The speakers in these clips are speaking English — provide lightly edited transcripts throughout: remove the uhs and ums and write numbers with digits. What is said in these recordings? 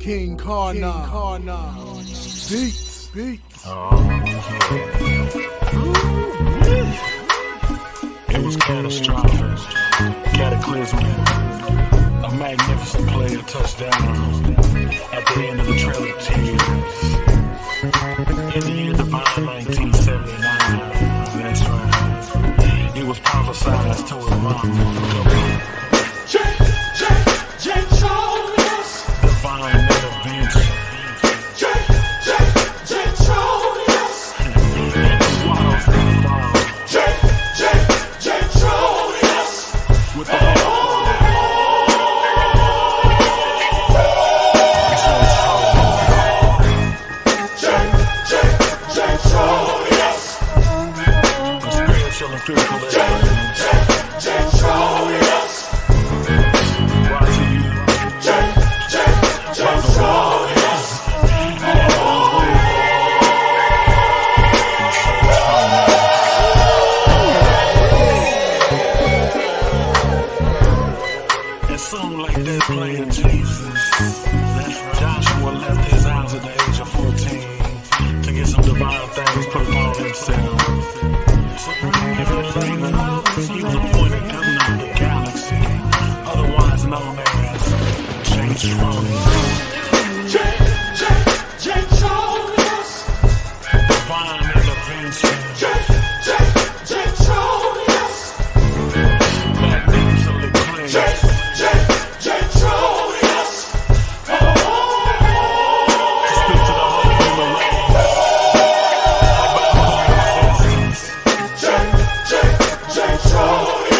King Karna. Beats. It was catastrophic, cataclysmic, a magnificent play, a touchdown at the end of the Trail of Tears. In the year divine 1979, that's right. It was prophesied to Iran. Divine intervention. Control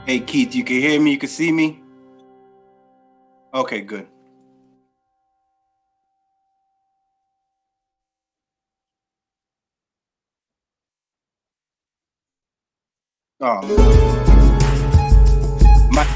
Hey, Keith, you can hear me? You can see me? Okay, good. Oh, my.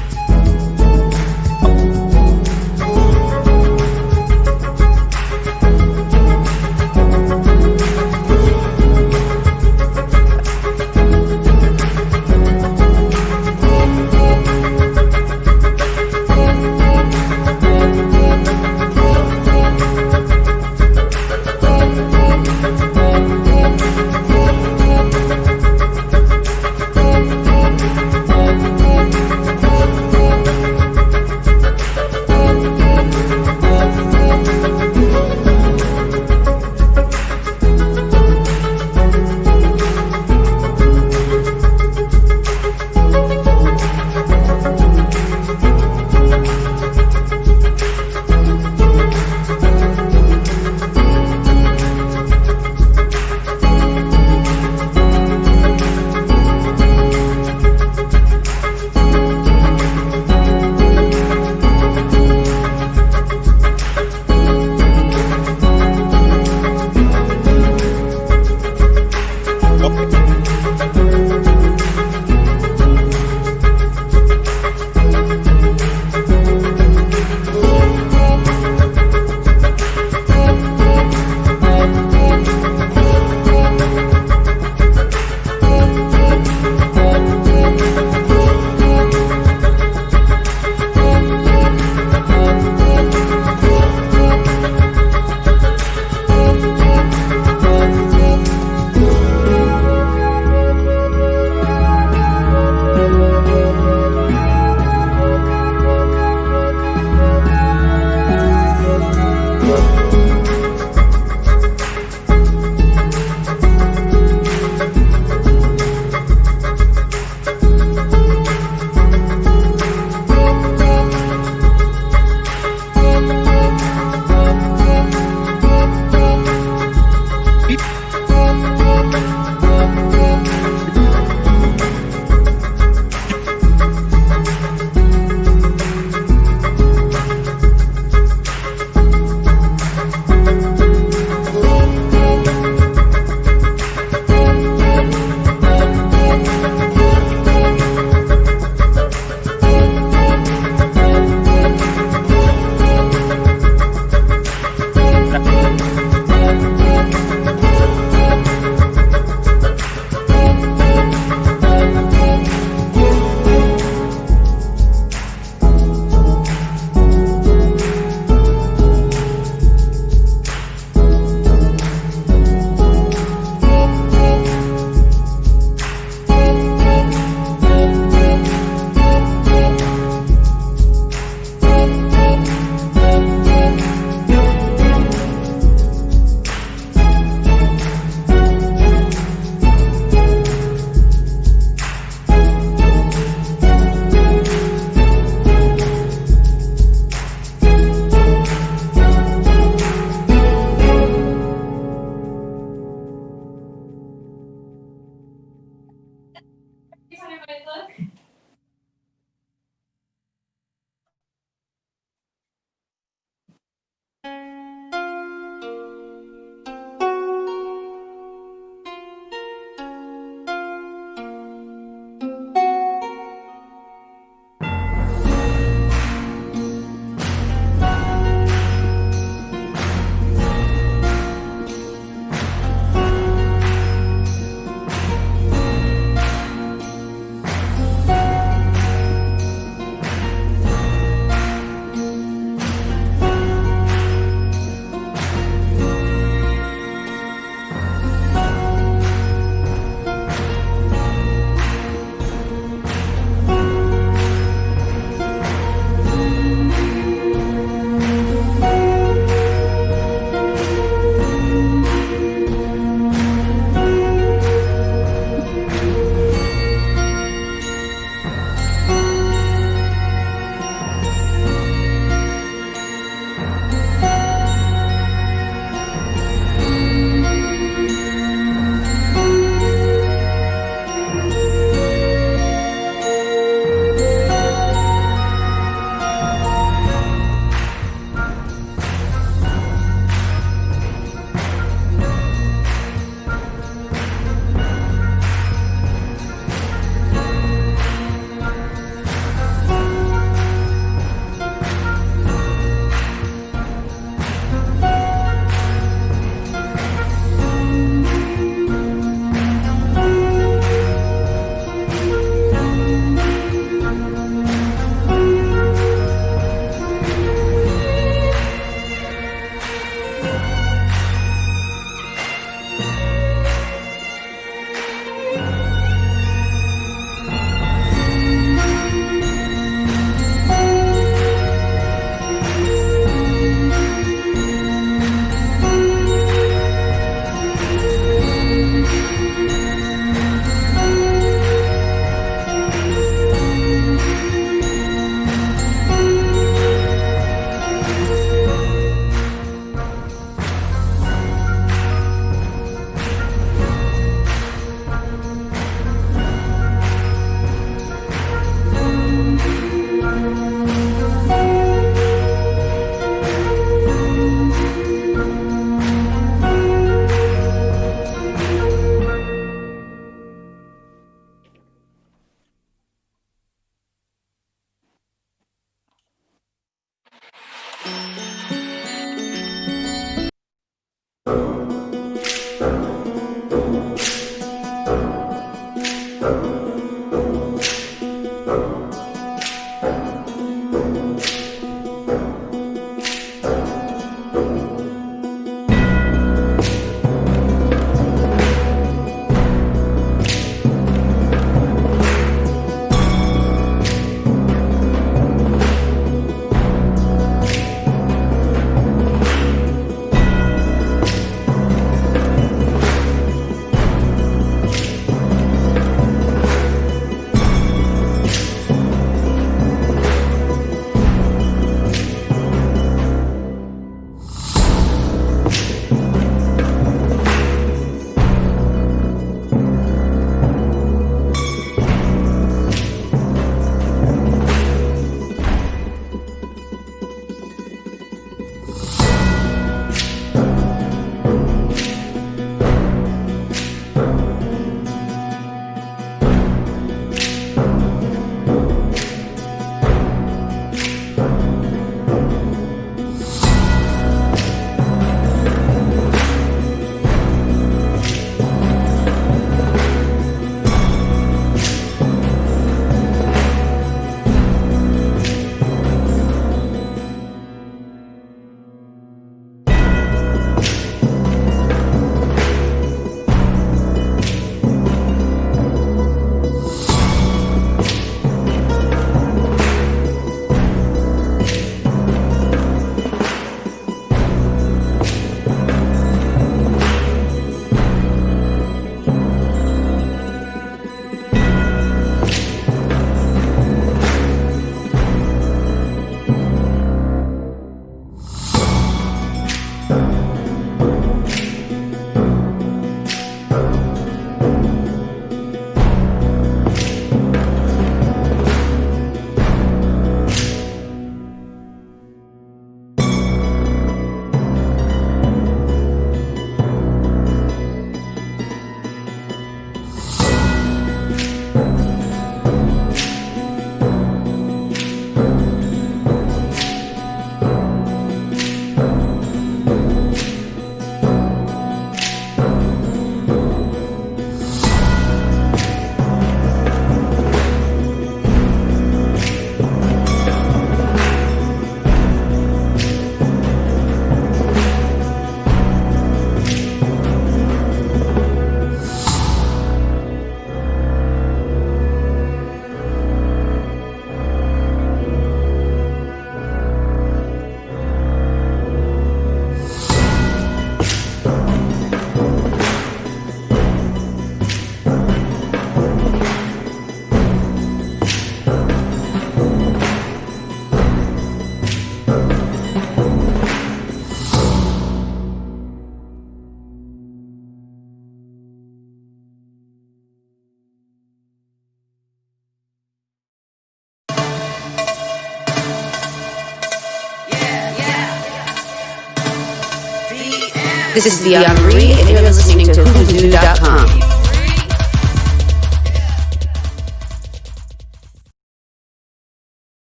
This is the Andrade, and you're listening to Whoobazoo.com.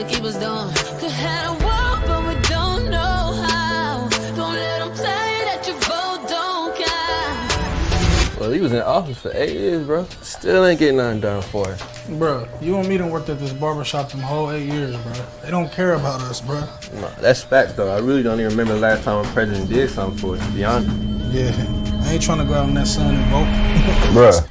Keep us down. Could have a walk, but we don't know how. Don't let them tell you that your vote don't count. Well, he was in office for 8 years, bro. Still ain't getting nothing done for it. Bro, you and me done worked at this barbershop them whole 8 years, bro. They don't care about us, bro. No, that's facts, though. I really don't even remember the last time a president did something for us, to be honest. Yeah, I ain't trying to go out in that sun and vote. Bruh.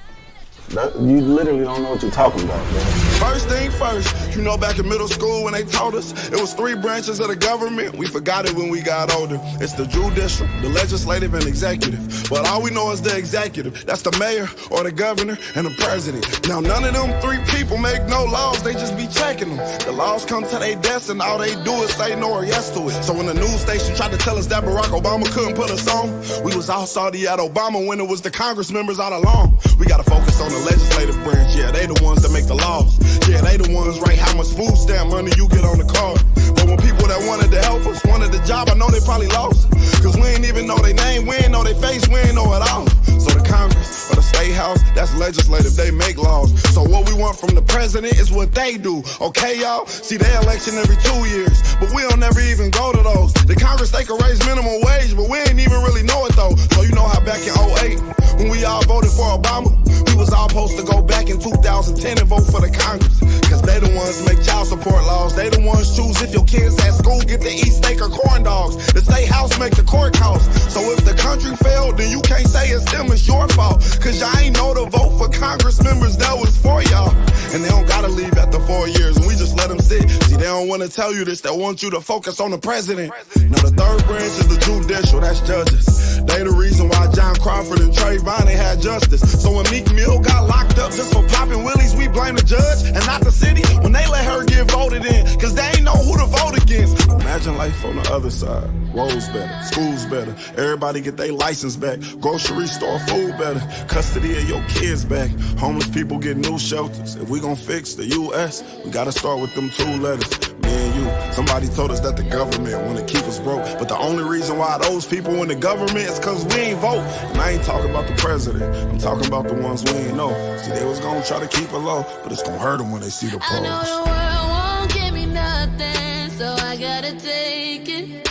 You literally don't know what you're talking about, man. First thing first, you know back in middle school when they taught us it was 3 branches of the government. We forgot it when we got older. It's the judicial, the legislative, and executive. But all we know is the executive. That's the mayor or the governor and the president. Now none of them 3 people make no laws, they just be checking them. The laws come to their desk and all they do is say no or yes to it. So when the news station tried to tell us that Barack Obama couldn't put us on, we was all salty at Obama when it was the Congress members all along. We gotta focus on the legislative branch, yeah, they the ones that make the laws. Yeah, they the ones write how much food stamp money you get on the card. But when people that wanted to help us wanted the job, I know they probably lost. Cause we ain't even know their name, we ain't know their face, we ain't know it all. So the Congress or the State House, that's legislative, they make laws. So what we want from the president is what they do, okay y'all? See, they election every 2 years, but we don't never even go to those. The Congress, they can raise minimum wage, but we ain't even really know it though. So you know how back in 08, when we all voted for Obama, we was all supposed to go back in 2010 and vote for the Congress. Cause they the ones make child support laws. They the ones choose if your kids at school get to eat steak or corn dogs. The state house make the court costs. So if the country failed, then you can't say it's them, it's your fault. Cause y'all ain't know to vote for Congress members that was for y'all. And they don't gotta leave after 4 years, and we just let them sit. See, they don't wanna tell you this, they want you to focus on the president. Now the third branch is the judicial, that's judges. They the reason why John Crawford and Trayvon ain't had justice. So when Meek Mill got locked up just for popping willies, we blame the judge and not the city when they let her get voted in, cause they ain't know who to vote against. Imagine life on the other side. Roads better, schools better, everybody get their license back, grocery store food better, custody of your kids back, homeless people get new shelters. If we gon' fix the U.S., we gotta start with them 2 letters. Me and you, somebody told us that the government wanna keep us broke, but the only reason why those people in the government is cause we ain't vote. And I ain't talking about the president, I'm talking about the ones we ain't know. See, they was gonna try to keep it low, but it's gonna hurt them when they see the polls. I know the world won't give me nothing, so I gotta take it.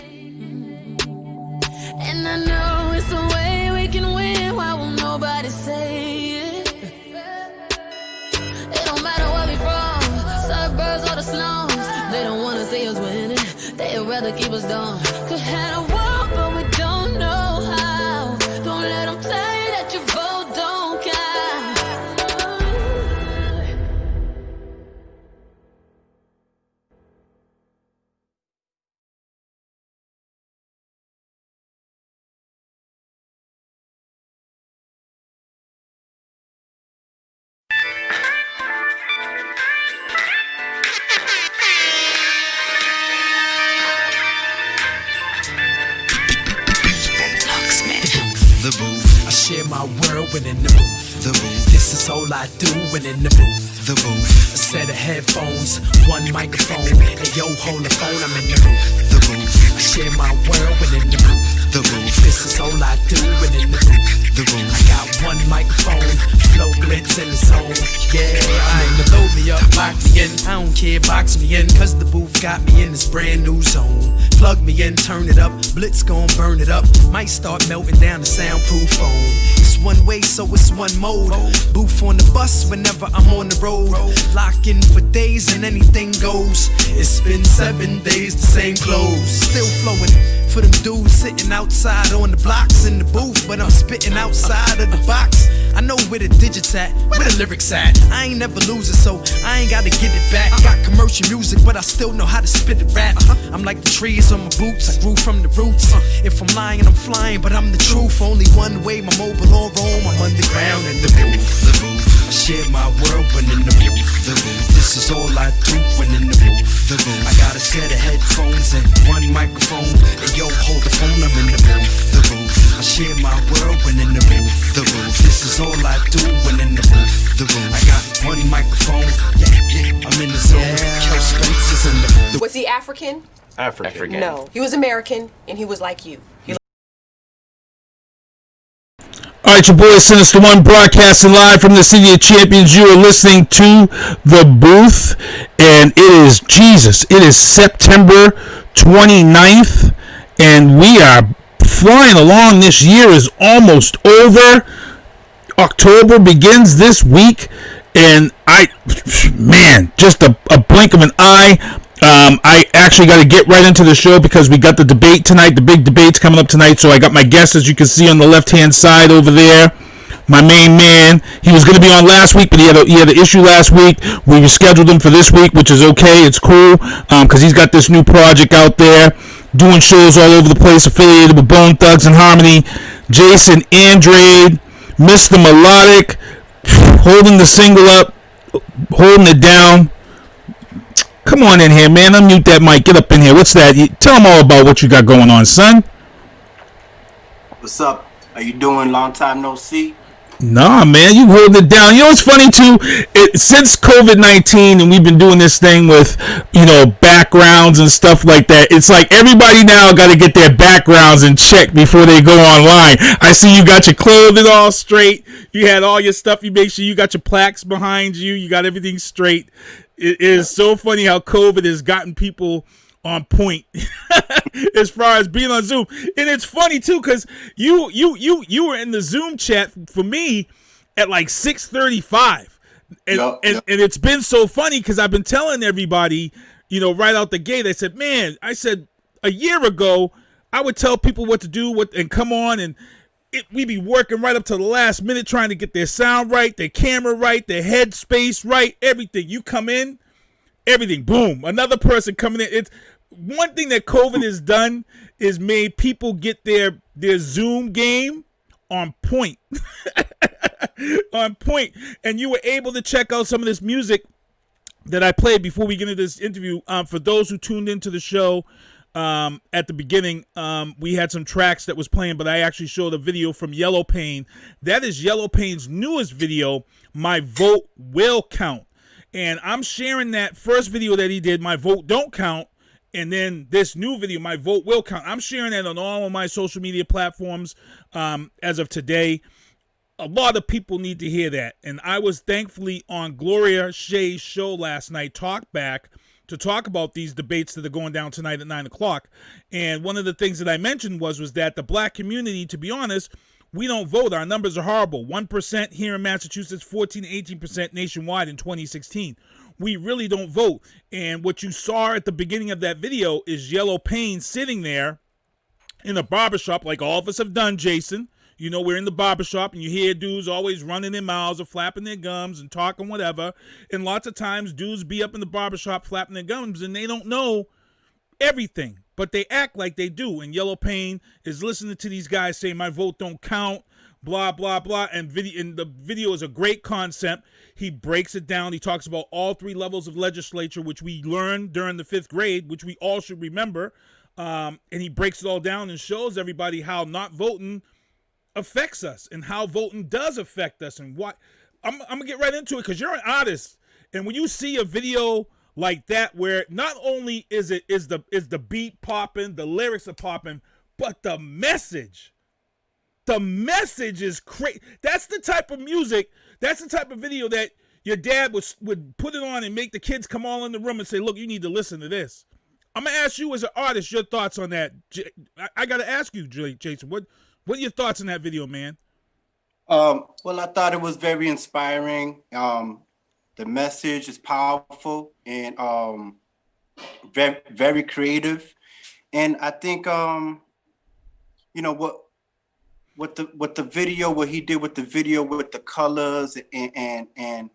And I know it's the way we can win, why won't nobody say it? It don't matter where we from, suburbs or the slums. They don't wanna see us winning, they'd rather keep us down. Could have a walk, but we don't know how. Don't let them tell you that your vote don't count. The booth. I share my world when in the booth. The booth. This is all I do when in the booth. The booth. A set of headphones, 1 microphone. Hey yo, hold the phone, I'm in the booth. The booth. I share my world when in the booth. The booth. This is all I do when in the booth. The booth. I got 1 microphone, flow blitz in the zone. Yeah, I'm in the load me up, lock me in. I don't care, box me in, cause the booth got me in this brand new zone. Plug me in, turn it up, blitz gon' burn it up. Might start melting down the soundproof phone. It's one way, so it's one mode. Booth on the bus whenever I'm on the road. Lock in for days and anything goes. It's been 7 days, the same clothes. Still flowing for them dudes sitting outside on the blocks in the booth, but I'm spitting outside of the box. I know where the digits at, where the lyrics at. I ain't never losing, so I ain't gotta get it back. Got commercial music, but I still know how to spit it rap. I'm like the trees on my boots, I grew from the roots. If I'm lying, I'm flying, but I'm the truth. Only one way, my mobile or roam. I'm underground in the booth. I share my world when in the booth. This is all I do when in the booth. I got a set of headphones and one microphone. And yo, hold the phone, I'm in the booth. I share my world when in the booth. This is all I do when in the booth. I got one microphone. Yeah, I'm in the zone. Kill Spencer's in the booth. Was he African? African. No, he was American, and he was like you. All right, your boy Sinister One broadcasting live from the City of Champions. You are listening to The Booth, and it is It is September 29th, and we are flying along. This year is almost over. October begins this week, and just a blink of an eye. I actually got to get right into the show because we got the debate tonight. The big debate's coming up tonight, so I got my guest, as you can see on the left-hand side over there. My main man. He was going to be on last week, but he had an issue last week. We rescheduled him for this week, which is okay. It's cool because he's got this new project out there, doing shows all over the place, affiliated with Bone Thugs and Harmony. Jason Andrade, Mr.Melodic, holding the single up, holding it down. Come on in here, man. Unmute that mic. Get up in here. What's that? Tell them all about what you got going on, son. What's up? Are you doing? Long time no see. Nah, man, you holding it down. You know, it's funny too. Since COVID-19, and we've been doing this thing with, backgrounds and stuff like that. It's like everybody now got to get their backgrounds in check before they go online. I see you got your clothing all straight. You had all your stuff. You make sure you got your plaques behind you. You got everything straight. It is so funny how COVID has gotten people on point as far as being on Zoom. And it's funny too, because you were in the Zoom chat for me at like 6:35. And it's been so funny because I've been telling everybody, right out the gate, I said a year ago, I would tell people what to do and come on, and we'd be working right up to the last minute trying to get their sound right, their camera right, their head space right, everything. You come in, everything, boom, another person coming in. It's one thing that COVID has done is made people get their Zoom game on point. On point. And you were able to check out some of this music that I played before we get into this interview. For those who tuned into the show, at the beginning, we had some tracks that was playing, but I actually showed a video from Yellow Pain. That is Yellow Pain's newest video, My Vote Will Count. And I'm sharing that first video that he did, My Vote Don't Count, and then this new video, My Vote Will Count. I'm sharing that on all of my social media platforms as of today. A lot of people need to hear that. And I was thankfully on Gloria Shea's show last night, Talk Back, to talk about these debates that are going down tonight at 9 o'clock. And one of the things that I mentioned was that the black community, to be honest, we don't vote. Our numbers are horrible. 1% here in Massachusetts, 14 to 18% nationwide in 2016. We really don't vote. And what you saw at the beginning of that video is Yellow Pain sitting there in a barbershop like all of us have done, Jason. We're in the barbershop and you hear dudes always running their mouths or flapping their gums and talking whatever. And lots of times dudes be up in the barbershop flapping their gums and they don't know everything, but they act like they do. And Yellow Pain is listening to these guys say, my vote don't count, blah, blah, blah. And the video is a great concept. He breaks it down. He talks about all three levels of legislature, which we learned during the 5th grade, which we all should remember. And he breaks it all down and shows everybody how not voting affects us and how voting does affect us and what. I'm gonna get right into it because you're an artist, and when you see a video like that where not only is the beat popping, the lyrics are popping, but the message is crazy. That's the type of music, that's the type of video that your dad would put it on and make the kids come all in the room and say, look, you need to listen to this. I'm gonna ask you as an artist your thoughts on that. I gotta ask you, Jason, what are your thoughts on that video, man? Well, I thought it was very inspiring. The message is powerful and very, very creative. And I think you know what the video, what he did with the video with the colors and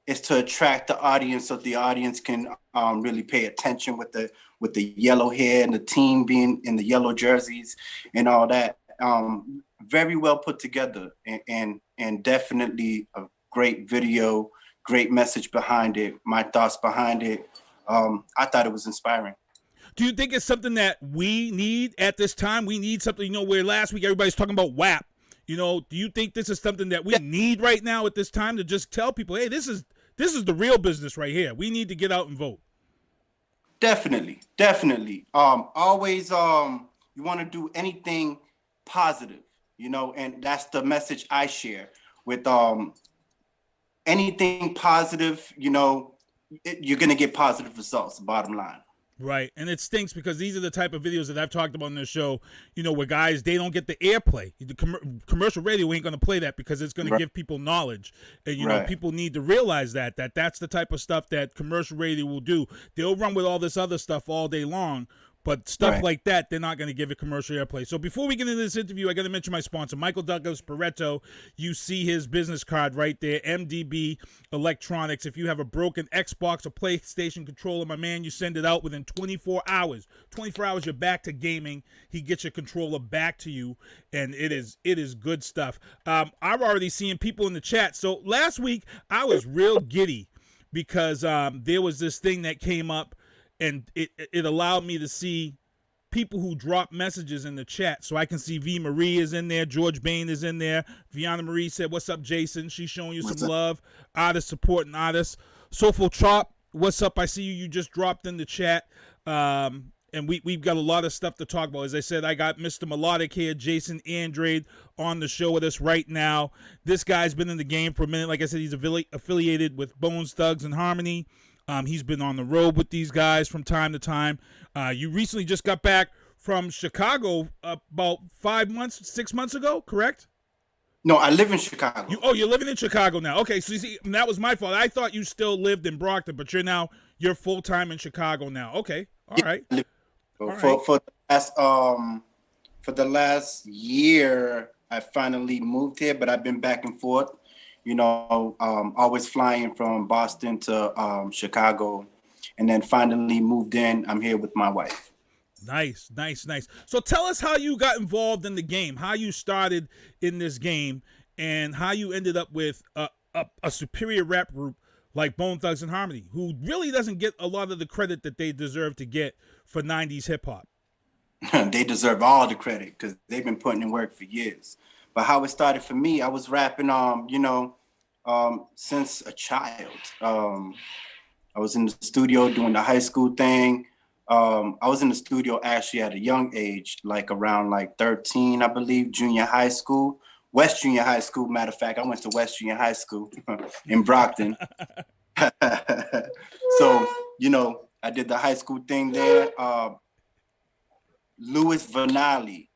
is to attract the audience so the audience can really pay attention with the yellow hair and the team being in the yellow jerseys and all that. Very well put together and definitely a great video, great message behind it. My thoughts behind it. I thought it was inspiring. Do you think it's something that we need at this time? We need something, you know, where last week everybody's talking about WAP. You know, do you think this is something that we need right now at this time to just tell people, hey, this is the real business right here. We need to get out and vote. Definitely. Always you want to do anything positive, you know, and that's the message I share with anything positive, you know, you're going to get positive results, bottom line. Right, and it stinks because these are the type of videos that I've talked about on this show, you know, where guys, they don't get the airplay. The commercial radio ain't going to play that because it's going to give people knowledge. And, you know, people need to realize that's the type of stuff that commercial radio will do. They'll run with all this other stuff all day long, but stuff like that, they're not going to give it commercial airplay. So before we get into this interview, I got to mention my sponsor, Michael Douglas Pareto. You see his business card right there, MDB Electronics. If you have a broken Xbox or PlayStation controller, my man, you send it out within 24 hours. 24 hours, you're back to gaming. He gets your controller back to you, and it is good stuff. I've already seen people in the chat. So last week, I was real giddy because there was this thing that came up, and it allowed me to see people who drop messages in the chat. So I can see V. Marie is in there. George Bain is in there. Vianna Marie said, what's up, Jason? She's showing you some love. Artists supporting artists. Soulful Chop, what's up? I see you. You just dropped in the chat. And we've got a lot of stuff to talk about. As I said, I got Mr. Melodic here, Jason Andrade, on the show with us right now. This guy's been in the game for a minute. Like I said, he's affiliated with Bones Thugs and Harmony. He's been on the road with these guys from time to time. You recently just got back from Chicago about 6 months ago, correct? No, I live in Chicago. You're living in Chicago now. Okay, so you see, that was my fault. I thought you still lived in Brockton, but you're full-time in Chicago now. Okay, all right. For the last year, I finally moved here, but I've been back and forth. You know, always flying from Boston to Chicago, and then finally moved in. I'm here with my wife. Nice. So tell us how you got involved in the game, how you started in this game, and how you ended up with a superior rap group like Bone Thugs and Harmony, who really doesn't get a lot of the credit that they deserve to get for 90s hip-hop. They deserve all the credit because they've been putting in work for years. But how it started for me, I was rapping, since a child. I was in the studio doing the high school thing. I was in the studio actually at a young age, like around 13, I believe, junior high school. West Junior High School, matter of fact. I went to West Junior High School in Brockton. So, I did the high school thing there. Louis Vanali,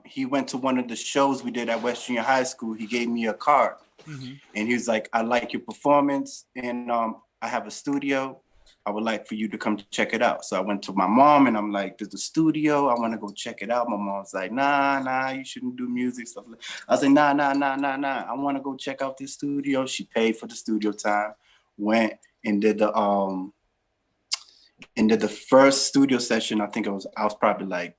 he went to one of the shows we did at West Junior High School. He gave me a card. Mm-hmm. And he was like, I like your performance, and I have a studio. I would like for you to come check it out. So I went to my mom, and I'm like, there's a studio. I want to go check it out. My mom's like, nah, you shouldn't do music stuff. I was like, nah. I want to go check out this studio. She paid for the studio time, went and did the first studio session. I think I was probably like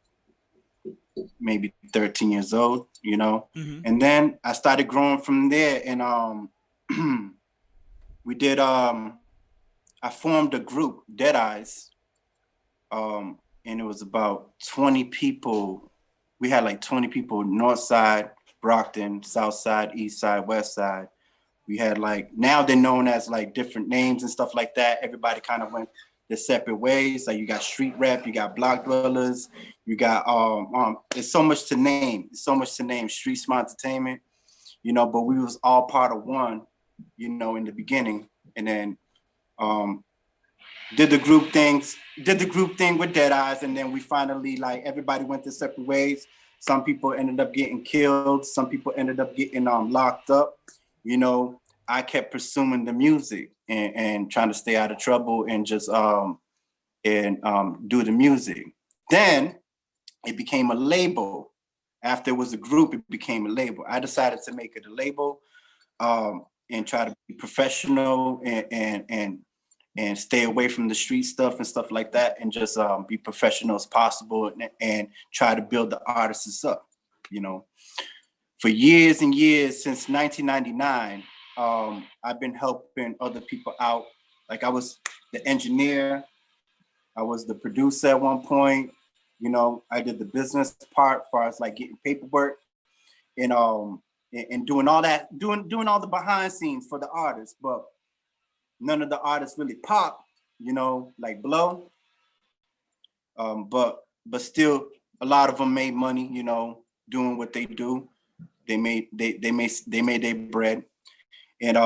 maybe 13 years old, Mm-hmm. And then I started growing from there, and we did I formed a group, Dead Eyes, and it was about 20 people. We had like 20 people, North Side, Brockton, South Side, East Side, West Side. We had now they're known as different names and stuff like that. Everybody kind of went their separate ways. Like you got street rap, you got block dwellers, you got there's so much to name. Street Smart Entertainment, but we was all part of one, in the beginning, and then did the group thing with Dead Eyes, and then we finally everybody went their separate ways. Some people ended up getting killed, some people ended up getting locked up. I kept pursuing the music and trying to stay out of trouble and just do the music. Then it became a label. After it was a group, it became a label. I decided to make it a label and try to be professional and stay away from the street stuff and stuff like that, and just be professional as possible and try to build the artists up, you know. For years and years, since 1999, I've been helping other people out. Like I was the engineer, I was the producer at one point, you know, I did the business part as far as like getting paperwork and doing all that, doing all the behind scenes for the artists, but none of the artists really pop, you know, like Blow. But still a lot of them made money, you know, doing what they do. They made their bread. And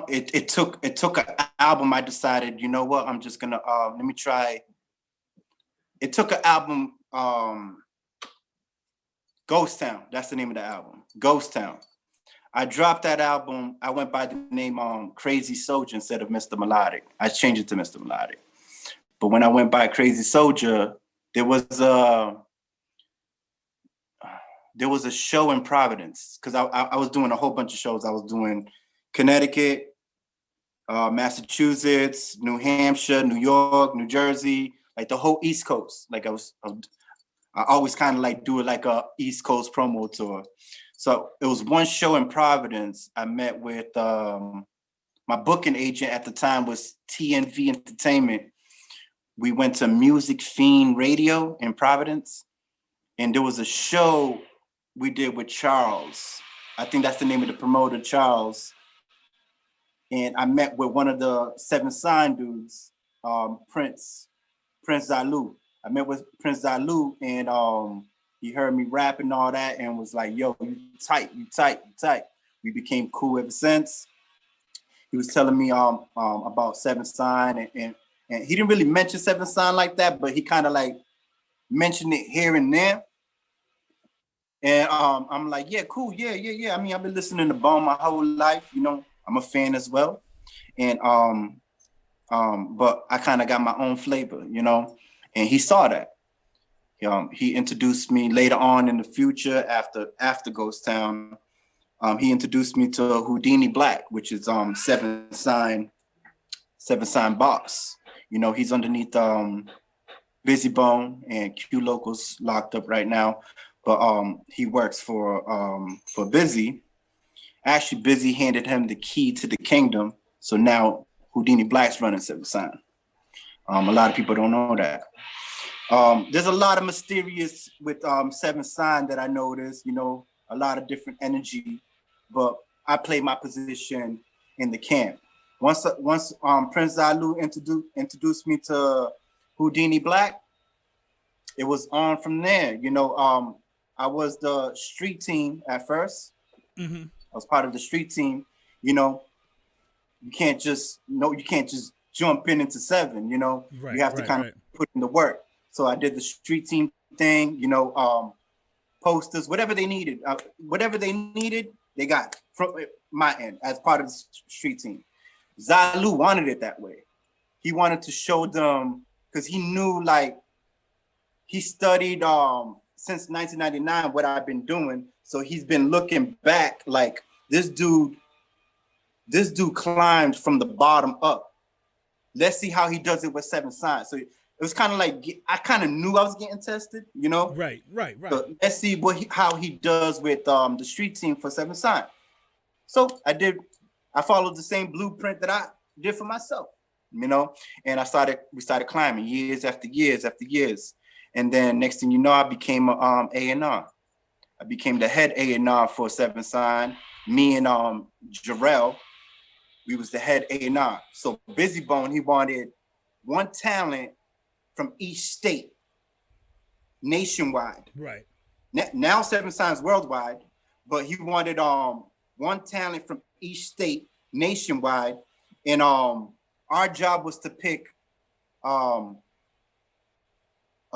it took an album. I decided, you know what, I'm just gonna let me try. It took an album, Ghost Town. That's the name of the album, Ghost Town. I dropped that album. I went by the name Crazy Soldier instead of Mr.Melodic. I changed it to Mr.Melodic. But when I went by Crazy Soldier, there was a show in Providence, because I was doing a whole bunch of shows. I was doing Connecticut, Massachusetts, New Hampshire, New York, New Jersey, like the whole East Coast. Like I always kind of like do it like a East Coast promo tour. So it was one show in Providence. I met with my booking agent at the time was TNV Entertainment. We went to Music Fiend Radio in Providence, and there was a show we did with Charles. I think that's the name of the promoter, Charles. And I met with one of the Seven Sign dudes, Prince Zalou. I met with Prince Zalou, and he heard me rap and all that and was like, yo, you tight. We became cool ever since. He was telling me about Seven Sign, and he didn't really mention Seven Sign like that, but he kind of like mentioned it here and there. And I'm like, yeah, cool, yeah. I mean, I've been listening to Bone my whole life, you know, I'm a fan as well. And but I kind of got my own flavor, you know, and he saw that. He introduced me later on in the future after Ghost Town. He introduced me to Houdini Black, which is Seven Sign boss. You know, he's underneath Busy Bone and Q Locals locked up right now. But he works for Busy. Actually, Busy handed him the key to the kingdom. So now Houdini Black's running Seven Sign. A lot of people don't know that. There's a lot of mysterious with Seven Sign that I noticed, you know, a lot of different energy, but I play my position in the camp. Once Prince Zalou introduced me to Houdini Black, it was on from there. You know, I was the street team at first. Mm-hmm. I was part of the street team. You know, you can't just jump into Seven. You know, you have to kind of put in the work. So I did the street team thing. You know, posters, whatever they needed, they got from my end as part of the street team. Zalou wanted it that way. He wanted to show them, because he knew, like, he studied since 1999 what I've been doing. So he's been looking back like this dude climbed from the bottom up. Let's see how he does it with Seven Signs. So it was kind of like, I kind of knew I was getting tested, you know? Right. So let's see how he does with the street team for Seven Signs. So I followed the same blueprint that I did for myself, you know? And we started climbing years after years after years. And then next thing you know, I became a A&R. I became the head A&R for Seven Sign. Me and Jarrell, we was the head A&R. So Busy Bone, he wanted one talent from each state, nationwide. Right. Now Seven Signs worldwide, but he wanted one talent from each state, nationwide. And our job was to pick a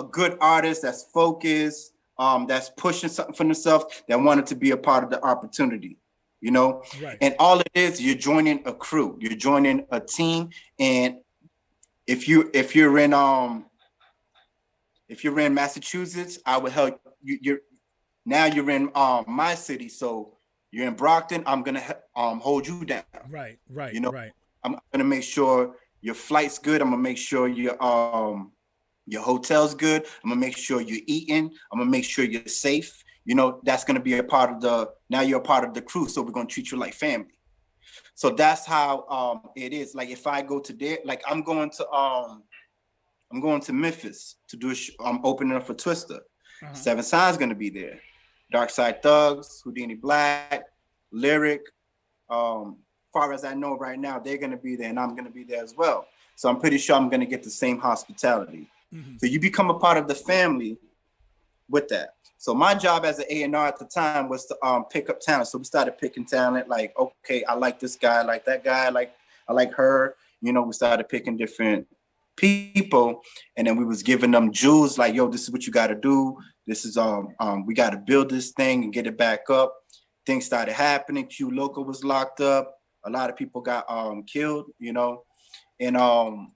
good artist that's focused, that's pushing something for themselves, that wanted to be a part of the opportunity, you know? Right. And all it is, you're joining a crew, you're joining a team. And if you're if you're in Massachusetts, I would help you. You're in my city, so you're in Brockton. I'm gonna hold you down. Right. You know, right. I'm gonna make sure your flight's good. I'm gonna make sure your hotel's good. I'm gonna make sure you're eating. I'm gonna make sure you're safe. You know, that's gonna be a part of now you're a part of the crew, so we're gonna treat you like family. So that's how it is. Like if I go to there, like I'm going to Memphis to do I'm opening up for Twister. Seven Signs gonna be there. Dark Side Thugs, Houdini Black, Lyric. Far as I know right now, they're gonna be there, and I'm gonna be there as well. So I'm pretty sure I'm gonna get the same hospitality. So you become a part of the family with that. So my job as an A&R at the time was to pick up talent. So we started picking talent. Like, okay, I like this guy, I like that guy, I like her. You know, we started picking different people, and then we was giving them jewels. Like, yo, this is what you got to do. This is we got to build this thing and get it back up. Things started happening. Q Loco was locked up. A lot of people got killed. You know, and I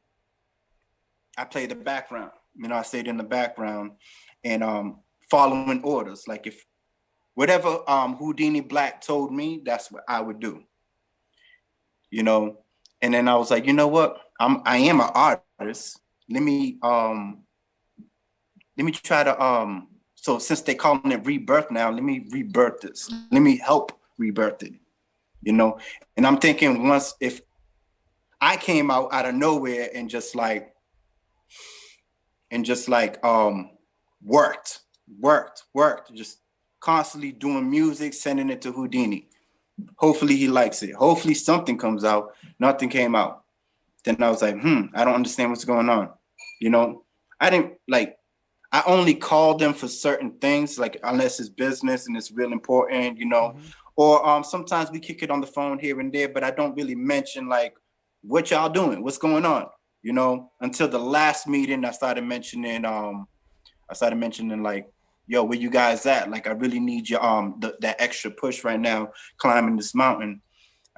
played the background. You know, I stayed in the background and following orders. Like if whatever Houdini Black told me, that's what I would do. You know, and then I was like, you know what? I am an artist. Let me try to so since they calling it rebirth now, let me rebirth this. Let me help rebirth it. You know, and I'm thinking if I came out of nowhere and just like worked, just constantly doing music, sending it to Houdini. Hopefully he likes it. Hopefully something comes out. Nothing came out. Then I was like, I don't understand what's going on. You know, I only call them for certain things, like unless it's business and it's real important, you know, or sometimes we kick it on the phone here and there, but I don't really mention like what y'all doing, what's going on, you know, until the last meeting I started mentioning like, yo, where you guys at? Like, I really need your that extra push right now, climbing this mountain.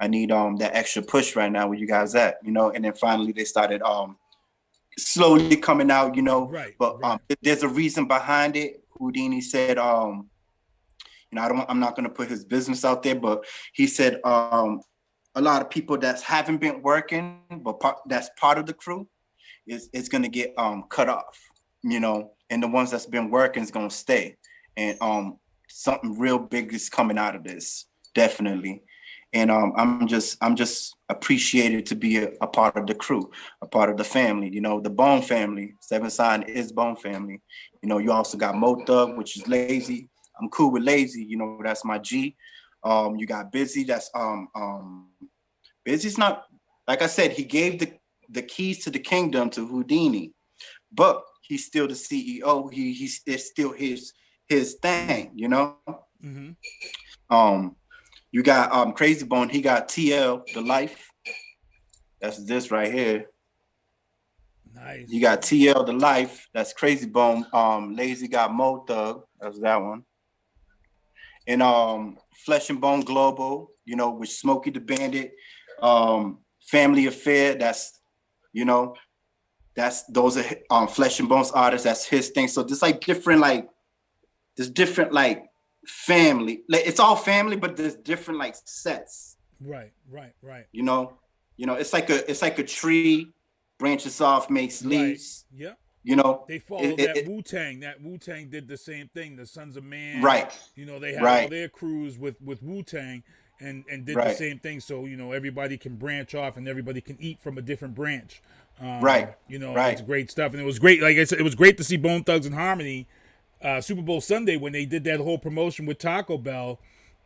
I need that extra push right now. Where you guys at? You know, and then finally they started slowly coming out, you know. Right. But there's a reason behind it. Houdini said, you know, I'm not gonna put his business out there, but he said a lot of people that haven't been working, but that's part of the crew, is gonna get cut off, you know. And the ones that's been working is gonna stay. And something real big is coming out of this, definitely. And I'm just appreciated to be a part of the crew, a part of the family, you know, the Bone family. Seven Sign is Bone family. You know, you also got Mo Thug, which is Lazy. I'm cool with Lazy, you know, that's my G. You got Busy, that's Busy's not, like I said, he gave the keys to the kingdom to Houdini, but he's still the CEO. It's still his thing, you know. You got Crazy Bone. He got TL The Life. That's this right here. Nice. You got TL The Life. That's Crazy Bone. Lazy got Mo Thug. That's that one. And Flesh and Bone Global. You know, with Smokey the Bandit. Family Affair. That's, you know. Those are Flesh and Bones artists. That's his thing. So there's different family. Like it's all family, but there's different like sets. Right. You know, it's like a tree, branches off, makes leaves. Right. Yeah. You know, they follow that Wu-Tang. That Wu-Tang did the same thing. The Sons of Man. Right. You know, they had all their crews with Wu-Tang and did the same thing. So, you know, everybody can branch off and everybody can eat from a different branch. You know, it's great stuff. And it was great. Like I said, it was great to see Bone Thugs and Harmony Super Bowl Sunday when they did that whole promotion with Taco Bell.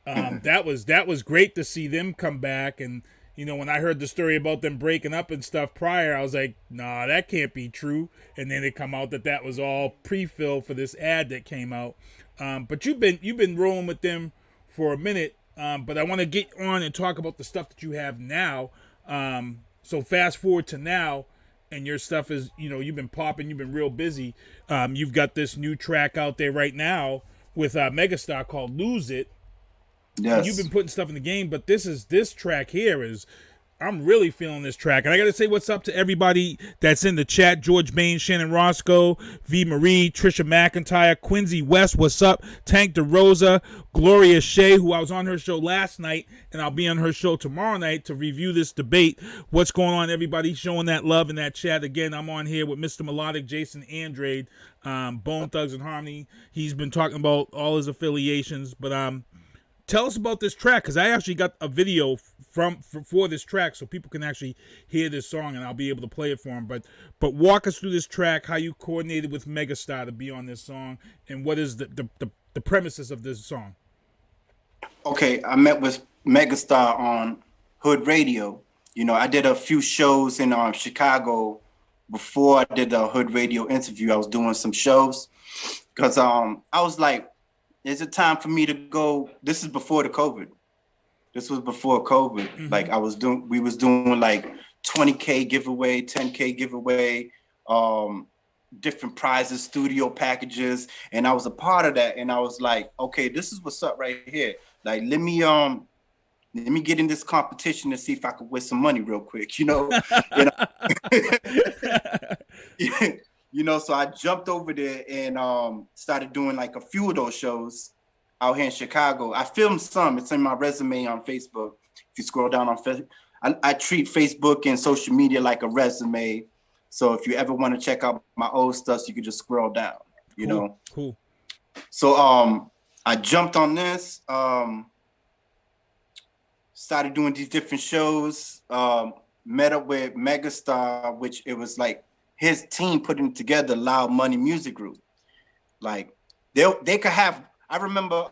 That was great to see them come back. And, you know, when I heard the story about them breaking up and stuff prior, I was like, nah, that can't be true. And then it come out that was all pre-fill for this ad that came out. But you've been rolling with them for a minute. But I want to get on and talk about the stuff that you have now. So fast forward to now. And your stuff is, you know, you've been popping, you've been real busy. You've got this new track out there right now with Megastar called Lose It. Yes. And you've been putting stuff in the game, but this track here is, I'm really feeling this track. And I got to say what's up to everybody that's in the chat. George Bain, Shannon Roscoe, V. Marie, Trisha McIntyre, Quincy West, what's up? Tank DeRosa, Gloria Shea, who I was on her show last night, and I'll be on her show tomorrow night to review this debate. What's going on, everybody? Showing that love in that chat. Again, I'm on here with Mr. Melodic, Jason Andrade, Bone Thugs and Harmony. He's been talking about all his affiliations, but tell us about this track, because I actually got a video for this track, so people can actually hear this song, and I'll be able to play it for them. But walk us through this track, how you coordinated with Megastar to be on this song, and what is the premises of this song. Okay, I met with Megastar on Hood Radio. You know, I did a few shows in Chicago before I did the Hood Radio interview. I was doing some shows because I was like, is it time for me to go? This is before the COVID. This was before COVID. Mm-hmm. Like we was doing like 20K giveaway, 10K giveaway, different prizes, studio packages. And I was a part of that. And I was like, okay, this is what's up right here. Like, let me get in this competition to see if I could win some money real quick, you know? You know, so I jumped over there and started doing like a few of those shows out here in Chicago. I filmed some. It's in my resume on Facebook. If you scroll down on Facebook, I treat Facebook and social media like a resume. So if you ever want to check out my old stuff, you can just scroll down, you know? Cool. So I jumped on this, started doing these different shows, met up with Megastar, which it was like his team putting together Loud Money Music Group. Like they could have, I remember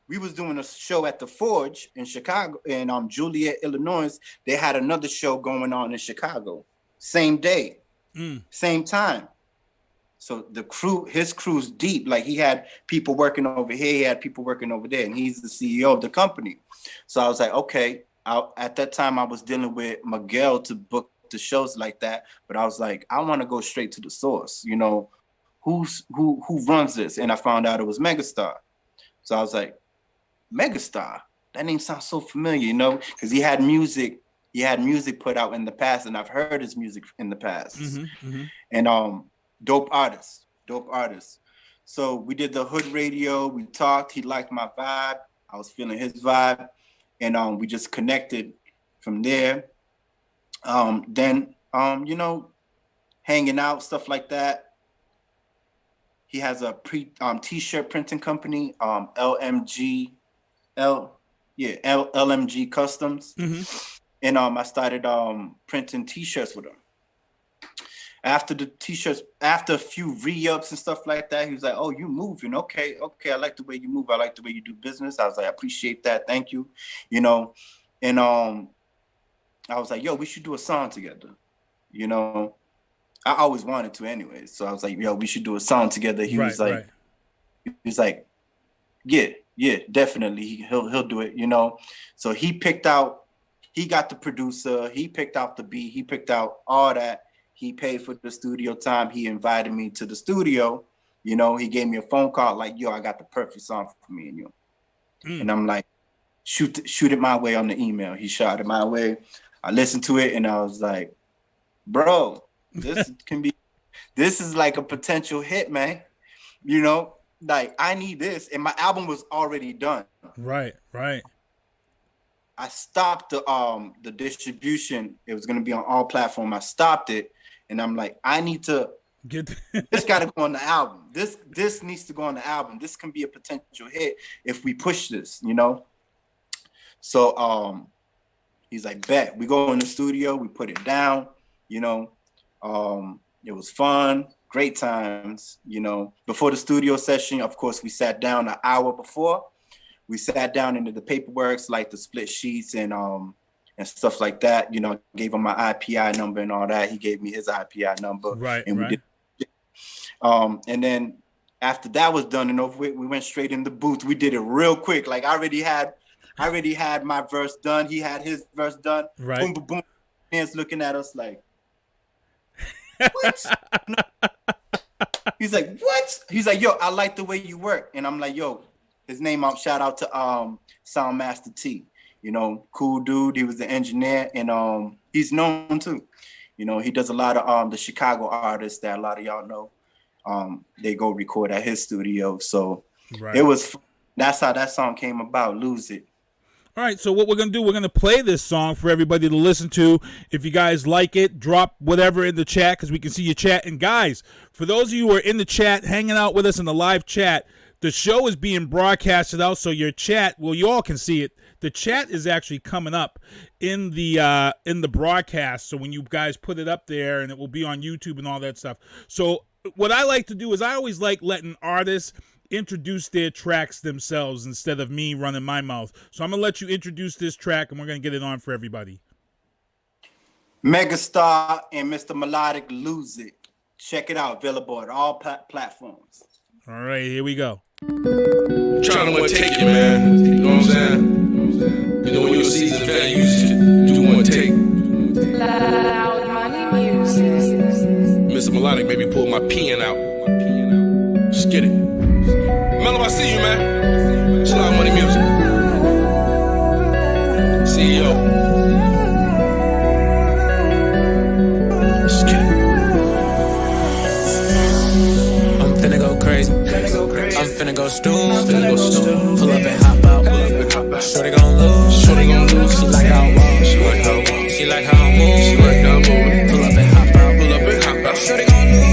we was doing a show at the Forge in Chicago, in Joliet, Illinois. They had another show going on in Chicago, same day, same time. So his crew's deep. Like he had people working over here, he had people working over there, and he's the CEO of the company. So I was like, okay. At that time, I was dealing with Miguel to book the shows like that, but I was like, I want to go straight to the source. You know, who runs this? And I found out it was Megastar. So I was like, Megastar. That name sounds so familiar, you know, because he had music put out in the past, and I've heard his music in the past. Mm-hmm, mm-hmm. And dope artist. So we did the Hood Radio. We talked. He liked my vibe. I was feeling his vibe, and we just connected from there. Then you know, hanging out, stuff like that. He has a t-shirt printing company, LMG Customs. Mm-hmm. And I started printing t-shirts with him. After the t-shirts, after a few re-ups and stuff like that, he was like, oh, you moving. Okay. I like the way you move. I like the way you do business. I was like, I appreciate that. Thank you. You know, and I was like, yo, we should do a song together. You know, I always wanted to anyway. So I was like, yo, we should do a song together. He was like, yeah, definitely. He'll do it, you know? So he got the producer, he picked out the beat, he picked out all that. He paid for the studio time. He invited me to the studio. You know, he gave me a phone call like, yo, I got the perfect song for me and you. And I'm like, shoot it my way on the email. He shot it my way. I listened to it and I was like, bro, this is like a potential hit, man. You know, like I need this. And my album was already done. Right. I stopped the distribution. It was going to be on all platforms. I stopped it. And I'm like, I need to this got to go on the album. This needs to go on the album. This can be a potential hit if we push this, you know? So he's like, bet. We go in the studio, we put it down, you know. It was fun, great times, you know. Before the studio session, of course, we sat down an hour before. We sat down into the paperwork, like the split sheets and stuff like that. You know, gave him my IPI number and all that. He gave me his IPI number. Right. And we did. And then after that was done and over with, we went straight in the booth. We did it real quick. Like I already had my verse done. He had his verse done. Right. Boom, boom, boom. Hands looking at us like, what? He's like, what? He's like, yo, I like the way you work. And I'm like, yo, his name, shout out to Soundmaster T. You know, cool dude. He was the engineer, and he's known too. You know, he does a lot of the Chicago artists that a lot of y'all know. They go record at his studio. So it was. That's how that song came about. Lose It. All right, so what we're going to do, we're going to play this song for everybody to listen to. If you guys like it, drop whatever in the chat because we can see your chat. And guys, for those of you who are in the chat, hanging out with us in the live chat, the show is being broadcasted out, so your chat, well, you all can see it. The chat is actually coming up in the broadcast, so when you guys put it up there, and it will be on YouTube and all that stuff. So what I like to do is I always like letting artists introduce their tracks themselves instead of me running my mouth. So I'm going to let you introduce this track, and we're going to get it on for everybody. Megastar and Mr.Melodic, Lose It. Check it out. Available at all platforms. All right, here we go. Trying to take you, man. You know what I'm saying? You know, when you see the value, you just do one take. Loud money music. Mr. Melodic made me pull my pen out. Just get it. Mellow, I see you, man. It's loud money music. CEO. Just get it. I'm finna go crazy. I'm finna go stupid. Pull up and hop out. Shorty gon' lose. She like how I walk. She like how I move. Pull up and hop out. Shorty gon' lose.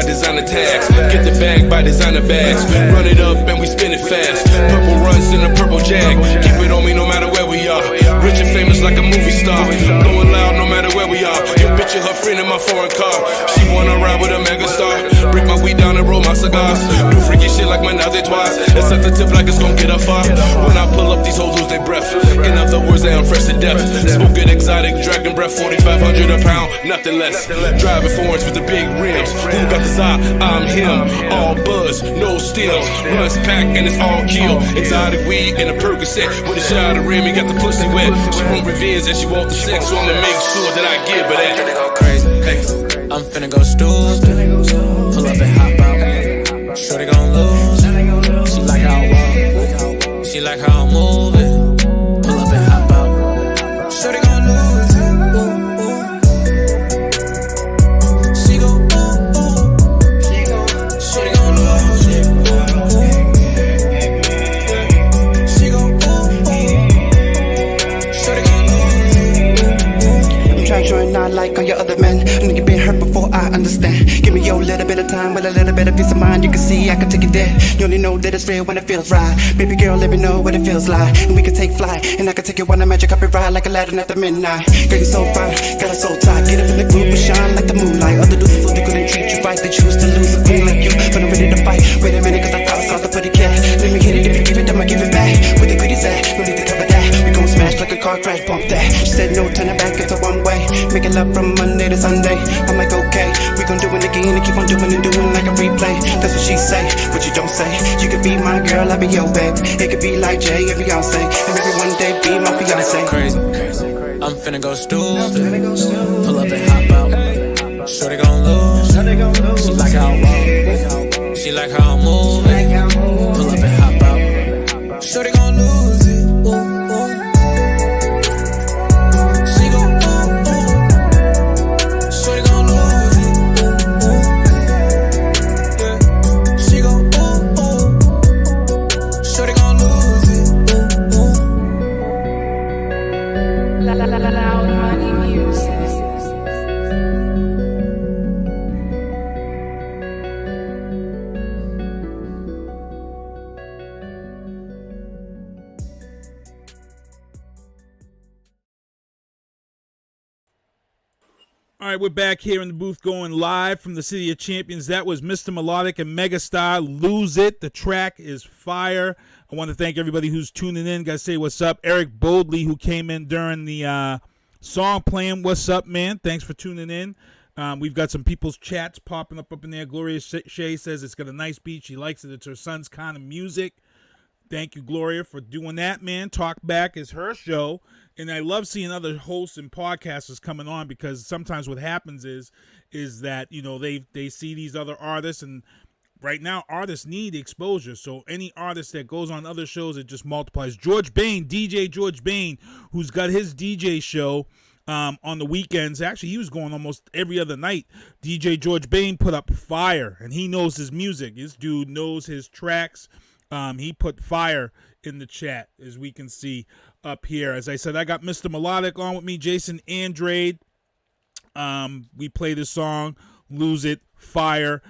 Designer tags, get the bag by designer bags. Run it up and we spin it fast. Purple runs in a purple jag. Keep it on me no matter where we are. Rich and famous like a movie star. Going loud no matter where we are. Your bitch and her friend in my foreign car. She wanna ride with a megastar. Break my weed down and roll my cigars. Do freaky shit like my now they twice. It's at the tip like it's gon' get up far. When I pull up, these hoes lose their breath. In other words, they I'm fresh to death. Smoking exotic, dragon breath, 4,500 a pound, nothing less. Driving foreigns with the big rims. Who got the I'm him, all buzz, no stills. Runs pack and it's all kill. Exotic weed and a Percocet with a shot of rim. He got the pussy wet. She want revenge and she want the sex, so I'ma make sure that I give her that. I'm finna go crazy. I'm finna go stupid. Pull up and hop out. Shorty gon' lose. She like how I walk. She like how I move it. Pull up and hop out. Shorty gon' lose. Not like all your other men. I know you've been hurt before, I understand. Give me your little bit of time with a little bit of peace of mind. You can see I can take it there. You only know that it's real when it feels right. Baby girl, let me know what it feels like, and we can take flight. And I can take you on a magic carpet ride like Aladdin after midnight. Girl, you're so fine, got us so tight. Get up in the group and shine like the moonlight. Other dudes feel they couldn't treat you right. They choose to lose a queen like you, but I'm ready to fight. Wait a minute, cause I thought I saw the pretty cat. Let me hit it, if you give it, I'ma give it back. Where the goodies at? No need to cover that. We gon' smash like a car crash, bump that. She said no, turn it back, it's a one way. Making love from Monday to Sunday. I'm like, okay, we gon' do it again and keep on doing and doing like a replay. That's what she say, what you don't say. You could be my girl, I'll be your babe. It could be like Jay and Beyonce, and maybe one day be my fiance. Crazy. I'm finna go stupid. Pull up and hop out. Shorty gon' lose. She like how I walk. She like how I move it. Pull up and hop out. Shorty gon' lose it. All right, we're back here in the booth going live from the City of Champions. That was Mr. Melodic and Megastar, Lose It. The track is fire. I want to thank everybody who's tuning in. Got to say what's up. Eric Boldley, who came in during the song playing. What's up, man? Thanks for tuning in. We've got some people's chats popping up in there. Gloria Shea says it's got a nice beat. She likes it. It's her son's kind of music. Thank you, Gloria, for doing that, man. Talk Back is her show. And I love seeing other hosts and podcasters coming on, because sometimes what happens is that, you know, they see these other artists, and right now artists need exposure. So any artist that goes on other shows, it just multiplies. George Bain, DJ George Bain, who's got his DJ show on the weekends. Actually, he was going almost every other night. DJ George Bain put up fire, and he knows his music. This dude knows his tracks. He put fire in the chat, as we can see up here. As I said, I got Mr. Melodic on with me, Jason Andrade. We play the song Lose It, Fire.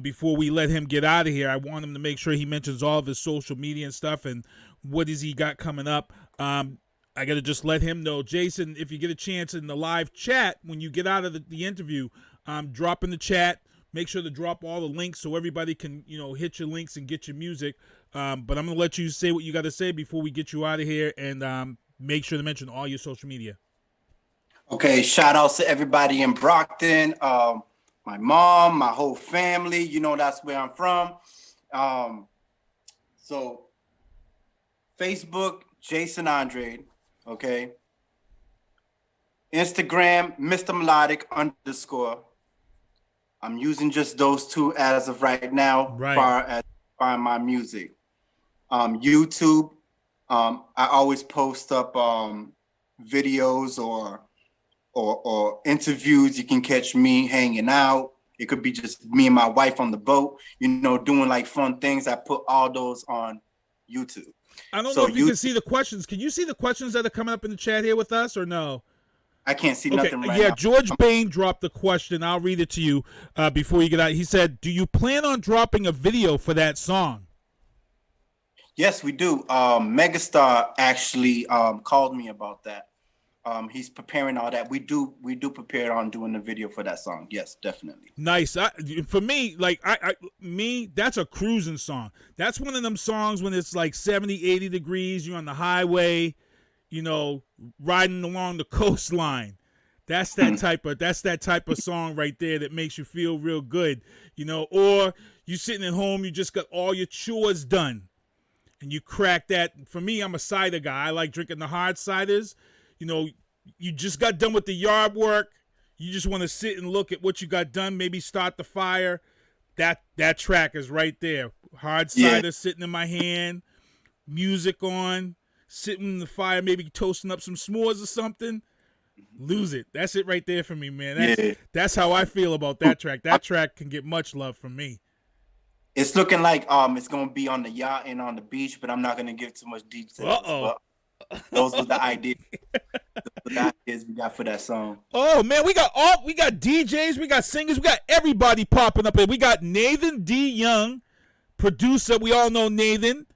Before we let him get out of here, I want him to make sure he mentions all of his social media and stuff, and what has he got coming up. I got to just let him know. Jason, if you get a chance in the live chat, when you get out of the interview, drop in the chat. Make sure to drop all the links so everybody can, you know, hit your links and get your music. But I'm going to let you say what you got to say before we get you out of here, and make sure to mention all your social media. Okay, shout outs to everybody in Brockton, my mom, my whole family. You know, that's where I'm from. So Facebook, Jason Andrade, okay. Instagram, Mr. Melodic _. I'm using just those two as of right now, far as find my music. YouTube, I always post up videos or interviews. You can catch me hanging out. It could be just me and my wife on the boat, you know, doing like fun things. I put all those on YouTube. I don't know if you can see the questions. Can you see the questions that are coming up in the chat here with us, or no? I can't see nothing right now. Yeah, George Bain dropped the question. I'll read it to you before you get out. He said, do you plan on dropping a video for that song? Yes, we do. Megastar actually called me about that. He's preparing all that. We do prepare on doing the video for that song. Yes, definitely. Nice. For me, like that's a cruising song. That's one of them songs when it's like 70, 80 degrees. You're on the highway, you know, riding along the coastline. That's that type of song right there that makes you feel real good, you know. Or you sitting at home, you just got all your chores done, and you crack that. For me, I'm a cider guy. I like drinking the hard ciders. You know, you just got done with the yard work. You just want to sit and look at what you got done. Maybe start the fire. That track is right there. Hard cider sitting in my hand, music on, sitting in the fire, maybe toasting up some s'mores or something. Lose It. That's it right there for me, man. That's how I feel about that track. That track can get much love from me. It's looking like it's gonna be on the yacht and on the beach, but I'm not gonna give too much details. Those were the ideas. The ideas we got for that song. Oh man, we got DJs, we got singers, we got everybody popping up here. We got Nathan D. Young, producer. We all know Nathan,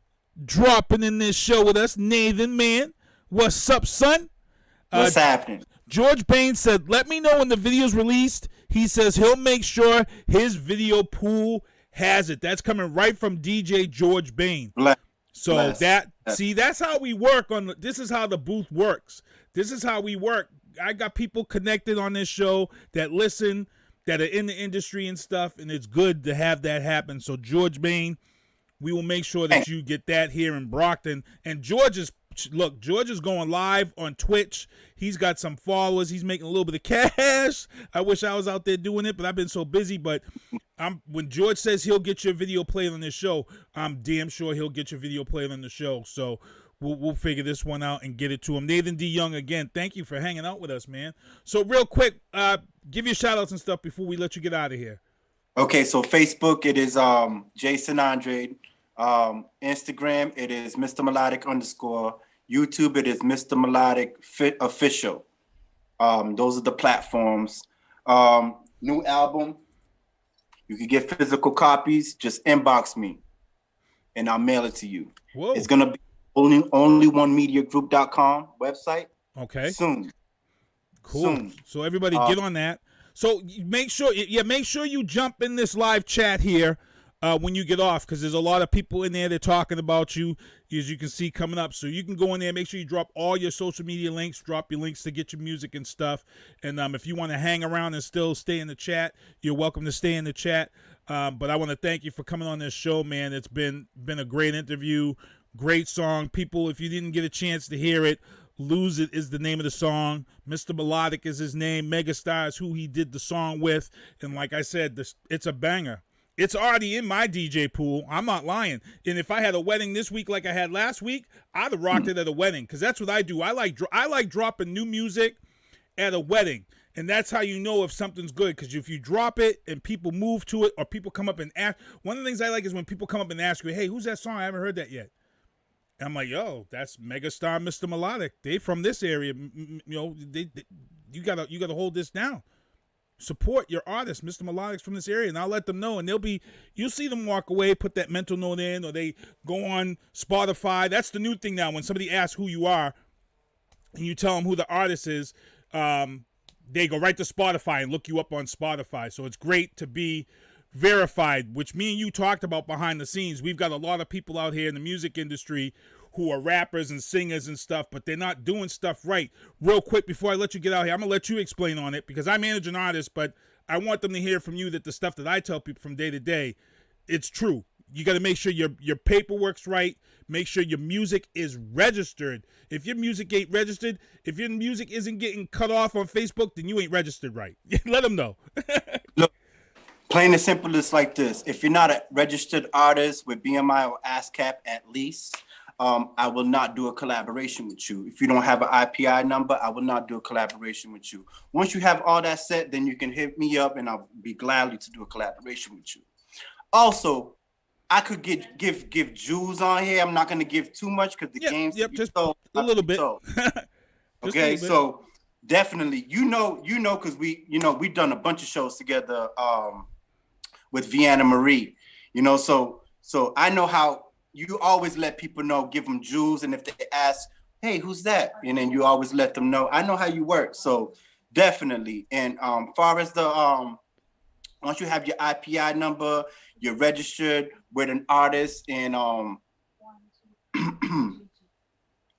dropping in this show with us. Nathan, man, what's up, son? What's happening? George Bain said, let me know when the video's released. He says he'll make sure his video pool has it. That's coming right from DJ George Bain. So that's how we work on this is how the booth works. This is how we work. I got people connected on this show that listen, that are in the industry and stuff, and it's good to have that happen. So George Bain, we will make sure that you get that here in Brockton. And George is going live on Twitch. He's got some followers. He's making a little bit of cash. I wish I was out there doing it, but I've been so busy. But when George says he'll get your video played on this show, I'm damn sure he'll get your video played on the show. So we'll figure this one out and get it to him. Nathan D. Young, again, thank you for hanging out with us, man. So real quick, give your shout outs and stuff before we let you get out of here. Okay, so Facebook, it is Jason Andrade. Instagram, it is Mr. Melodic _. YouTube, it is Mr. Melodic Official. Those are the platforms. New album, you can get physical copies. Just inbox me, and I'll mail it to you. Whoa. It's gonna be onlyonemediagroup.com website. Okay. Soon. Cool. Soon. So everybody get on that. So make sure you jump in this live chat here. When you get off, because there's a lot of people in there that are talking about you, as you can see coming up. So you can go in there, make sure you drop all your social media links, drop your links to get your music and stuff. And if you want to hang around and still stay in the chat, you're welcome to stay in the chat. But I want to thank you for coming on this show, man. It's been a great interview. Great song. People, if you didn't get a chance to hear it, Lose It is the name of the song. Mr. Melodic is his name. Megastar is who he did the song with. And like I said, it's a banger. It's already in my DJ pool. I'm not lying. And if I had a wedding this week like I had last week, I'd have rocked it at a wedding, because that's what I do. I like dropping new music at a wedding. And that's how you know if something's good, because if you drop it and people move to it, or people come up and ask. One of the things I like is when people come up and ask you, hey, who's that song? I haven't heard that yet. And I'm like, yo, that's Megastar, Mr. Melodic. They from this area. You know, you gotta hold this down. Support your artist, Mr. Melodic's from this area, and I'll let them know. And you'll see them walk away, put that mental note in, or they go on Spotify. That's the new thing now. When somebody asks who you are, and you tell them who the artist is, they go right to Spotify and look you up on Spotify. So it's great to be verified, which me and you talked about behind the scenes. We've got a lot of people out here in the music industry who are rappers and singers and stuff, but they're not doing stuff right. Real quick, before I let you get out here, I'm going to let you explain on it, because I manage an artist, but I want them to hear from you that the stuff that I tell people from day to day, it's true. You got to make sure your paperwork's right. Make sure your music is registered. If your music ain't registered, if your music isn't getting cut off on Facebook, then you ain't registered right. Let them know. Look, plain and simple, it's like this. If you're not a registered artist with BMI or ASCAP at least, I will not do a collaboration with you. If you don't have an IPI number, I will not do a collaboration with you. Once you have all that set, then you can hit me up and I'll be gladly to do a collaboration with you. Also, I could give Jews on here. I'm not going to give too much because the game's just a little bit. Okay, so definitely, you know, because we done a bunch of shows together with Vienna Marie, so I know how. You always let people know, give them Jews, and if they ask, hey, who's that? And then you always let them know. I know how you work, so definitely. And far as the once you have your IPI number, you're registered with an artist, and hold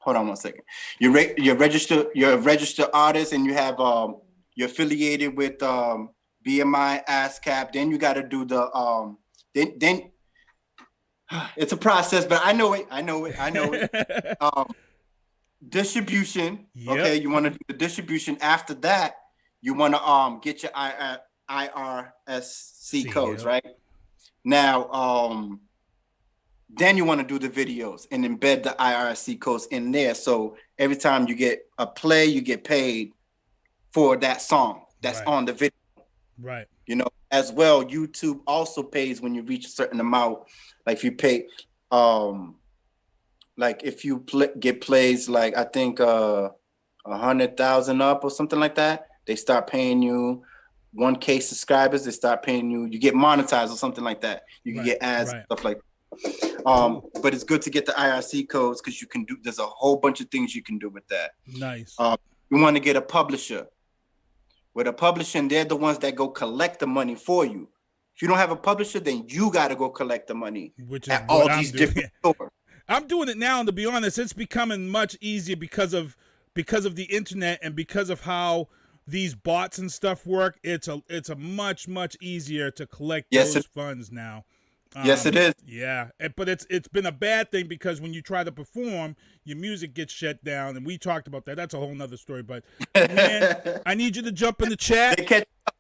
on one second. You're registered. You're a registered artist, and you have you're affiliated with BMI, ASCAP. Then you got to do the then. It's a process, but I know it. Distribution. Yep. Okay, you want to do the distribution. After that, you want to get your IRSC codes, right? Now, then you want to do the videos and embed the IRSC codes in there. So every time you get a play, you get paid for that song that's on the video. Right. As well, YouTube also pays when you reach a certain amount. Like if you pay, like if you get plays, like I think 100,000 up or something like that, they start paying you. 1K subscribers, they start paying you. You get monetized or something like that. You can get ads, stuff like that. But it's good to get the IRC codes because you can do. There's a whole bunch of things you can do with that. Nice. You want to get a publisher. With a publisher, they're the ones that go collect the money for you. If you don't have a publisher, then you got to go collect the money. Which is at all these different stores. I'm doing it now, and to be honest, it's becoming much easier because of the internet and because of how these bots and stuff work. It's a much easier to collect those funds now. Yes, it is. Yeah, but it's been a bad thing because when you try to perform, your music gets shut down, and we talked about that. That's a whole nother story. But man, I need you to jump in the chat.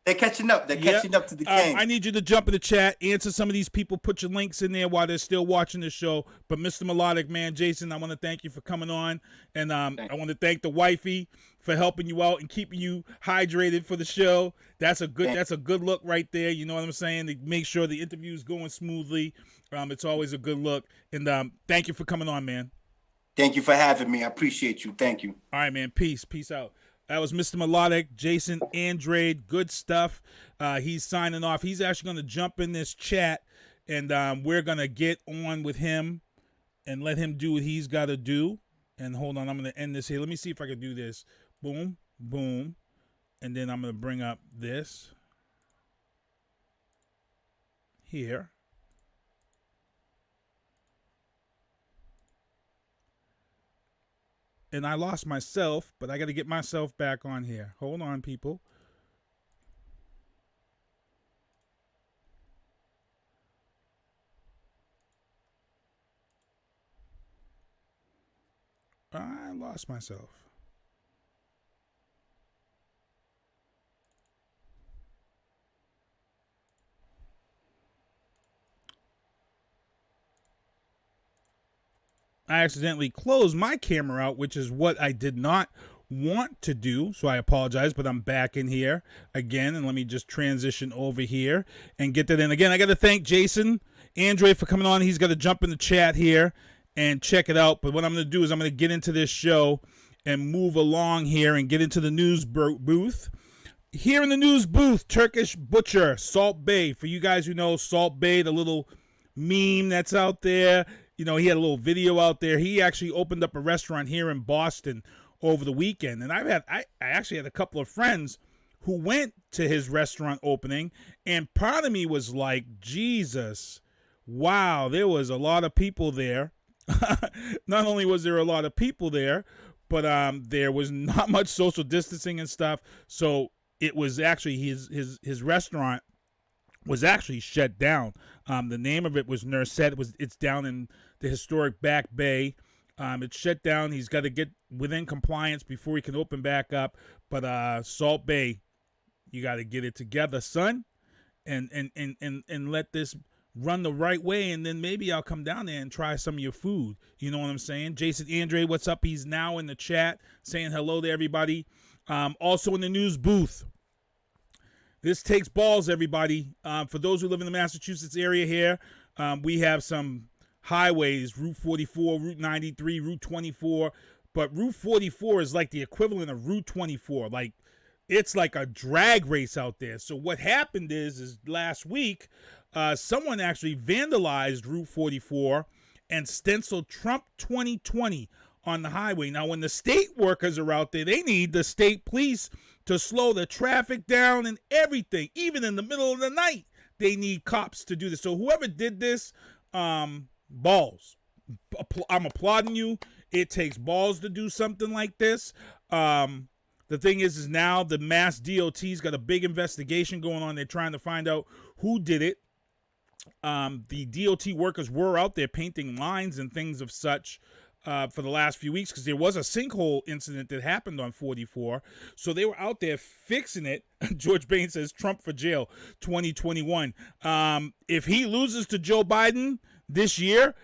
They're catching up. They're catching up to the game. I need you to jump in the chat, answer some of these people, put your links in there while they're still watching the show. But Mr. Melodic, man, Jason, I want to thank you for coming on, and I want to thank the wifey for helping you out and keeping you hydrated for the show. That's a good look right there. You know what I'm saying? To make sure the interview is going smoothly. It's always a good look. And thank you for coming on, man. Thank you for having me. I appreciate you. Thank you. All right, man. Peace out. That was Mr. Melodic, Jason Andrade. Good stuff. He's signing off. He's actually going to jump in this chat, and we're going to get on with him and let him do what he's got to do. And hold on, I'm going to end this here. Let me see if I can do this. Boom, boom. And then I'm going to bring up this here. And I lost myself, but I got to get myself back on here. Hold on, people. I lost myself. I accidentally closed my camera out, which is what I did not want to do, so I apologize, but I'm back in here again, and let me just transition over here and get that in. Again, I got to thank Jason Andrade for coming on. He's got to jump in the chat here and check it out, but what I'm going to do is I'm going to get into this show and move along here and get into the news booth. Here in the news booth, Turkish Butcher Salt Bae. For you guys who know Salt Bae, the little meme that's out there, you know, he had a little video out there. He actually opened up a restaurant here in Boston over the weekend. And I actually had a couple of friends who went to his restaurant opening. And part of me was like, Jesus, wow, there was a lot of people there. Not only was there a lot of people there, but there was not much social distancing and stuff. So it was actually his restaurant was actually shut down. The name of it was Nusr-et. It's down in the historic Back Bay. It's shut down. He's got to get within compliance before he can open back up. But Salt Bae, you got to get it together, son, and let this run the right way, and then maybe I'll come down there and try some of your food. You know what I'm saying? Jason Andrade, what's up? He's now in the chat saying hello to everybody. Also in the news booth. This takes balls, everybody. For those who live in the Massachusetts area here, we have some highways, Route 44, Route 93, Route 24. But Route 44 is like the equivalent of Route 24. Like, it's like a drag race out there. So what happened is last week, someone actually vandalized Route 44 and stenciled Trump 2020 on the highway. Now, when the state workers are out there, they need the state police to slow the traffic down and everything. Even in the middle of the night, they need cops to do this. So whoever did this, balls. I'm applauding you. It takes balls to do something like this. The thing is now the Mass DOT's got a big investigation going on. They're trying to find out who did it. The DOT workers were out there painting lines and things of such for the last few weeks because there was a sinkhole incident that happened on 44. So they were out there fixing it. George Bain says Trump for jail 2021. If he loses to Joe Biden this year,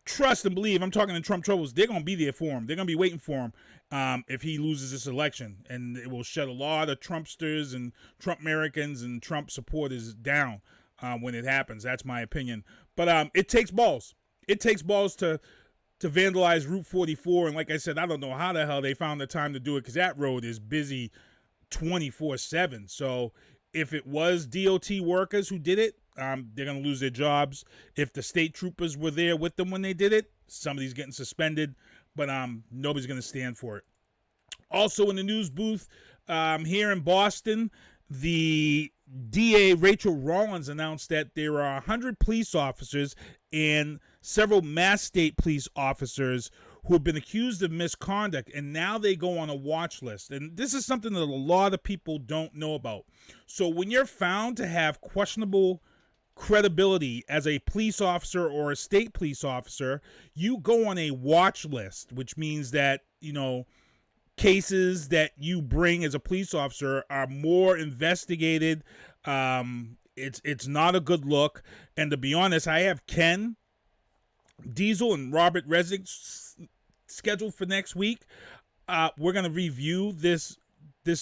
trust and believe, I'm talking to Trump troubles, they're going to be there for him. They're going to be waiting for him if he loses this election. And it will shut a lot of Trumpsters and Trump Americans and Trump supporters down when it happens. That's my opinion. But it takes balls. It takes balls to vandalize Route 44. And like I said, I don't know how the hell they found the time to do it because that road is busy 24/7. So if it was DOT workers who did it, they're going to lose their jobs. If the state troopers were there with them when they did it, somebody's getting suspended, but nobody's going to stand for it. Also in the news booth here in Boston, the DA Rachel Rollins announced that there are 100 police officers and several Mass State police officers who have been accused of misconduct, and now they go on a watch list. And this is something that a lot of people don't know about. So when you're found to have questionable credibility as a police officer or a state police officer, you go on a watch list, which means that, you know, cases that you bring as a police officer are more investigated. It's not a good look. And to be honest, I have Ken Diesel and Robert Resnick scheduled for next week. We're going to review this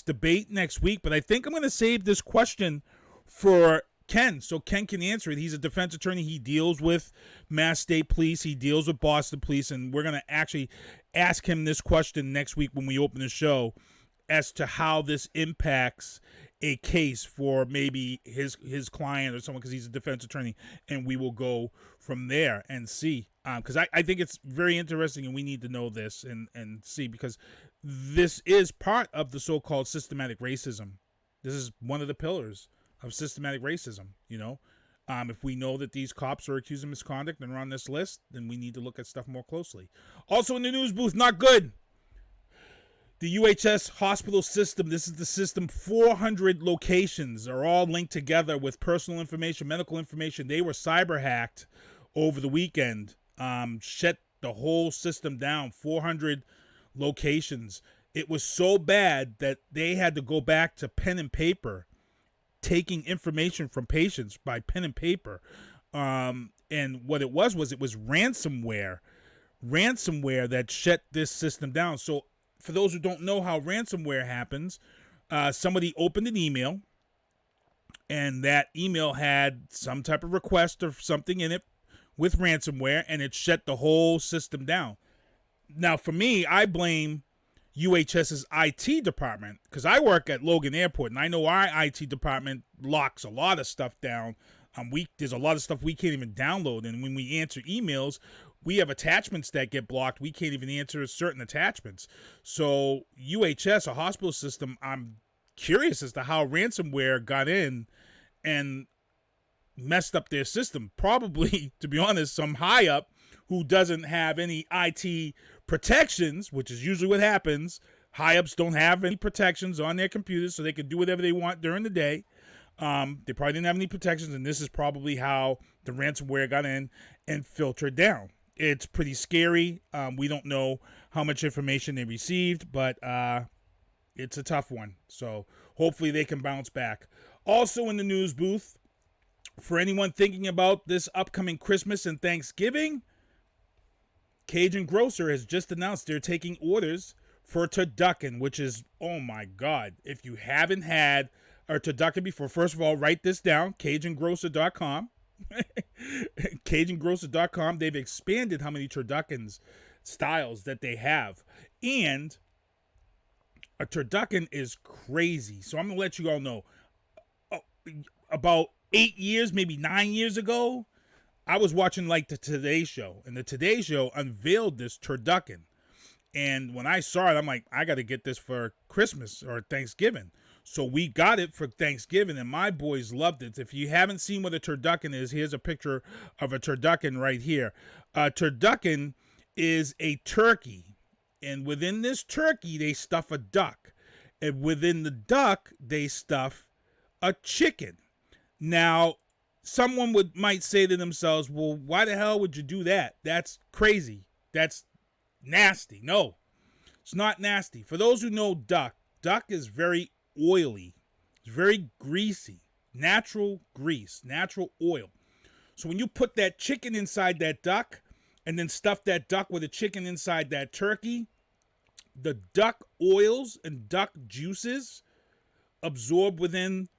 debate next week, but I think I'm going to save this question for Ken, so Ken can answer it. He's a defense attorney. He deals with Mass State Police. He deals with Boston Police, and we're going to actually ask him this question next week when we open the show as to how this impacts a case for maybe his client or someone, because he's a defense attorney, and we will go from there and see. Because I think it's very interesting, and we need to know this and see, because this is part of the so-called systematic racism. This is one of the pillars of systematic racism, you know. If we know that these cops are accused of misconduct and are on this list, then we need to look at stuff more closely. Also in the news booth, not good. The UHS hospital system, this is the system, 400 locations are all linked together with personal information, medical information. They were cyber hacked over the weekend, shut the whole system down. 400 locations. It was so bad that they had to go back to pen and paper, taking information from patients by pen and paper. And what it was ransomware that shut this system down. So for those who don't know how ransomware happens, somebody opened an email, and that email had some type of request or something in it with ransomware, and it shut the whole system down. Now, for me, I blame UHS's IT department, because I work at Logan Airport, and I know our IT department locks a lot of stuff down. There's a lot of stuff we can't even download, and when we answer emails, we have attachments that get blocked. We can't even answer certain attachments. So UHS, a hospital system, I'm curious as to how ransomware got in and messed up their system. Probably, to be honest, some high up who doesn't have any IT protections, which is usually what happens. High ups don't have any protections on their computers, so they can do whatever they want during the day. They probably didn't have any protections, and this is probably how the ransomware got in and filtered down. It's pretty scary. We don't know how much information they received, but it's a tough one. So hopefully they can bounce back. Also in the news booth, for anyone thinking about this upcoming Christmas and Thanksgiving, Cajun Grocer has just announced they're taking orders for turducken, which is, oh my God, if you haven't had a turducken before, first of all, write this down, CajunGrocer.com. CajunGrocer.com. They've expanded how many turduckens styles that they have. And a turducken is crazy. So I'm going to let you all know. About 8 years, maybe 9 years ago, I was watching like the Today Show, and the Today Show unveiled this turducken. And when I saw it, I'm like, I got to get this for Christmas or Thanksgiving. So we got it for Thanksgiving, and my boys loved it. If you haven't seen what a turducken is, here's a picture of a turducken right here. A turducken is a turkey, and within this turkey, they stuff a duck. And within the duck, they stuff a chicken. Now, someone might say to themselves, well, why the hell would you do that? That's crazy. That's nasty. No, it's not nasty. For those who know duck is very oily. It's very greasy. Natural grease, natural oil. So when you put that chicken inside that duck and then stuff that duck with a chicken inside that turkey, the duck oils and duck juices absorb within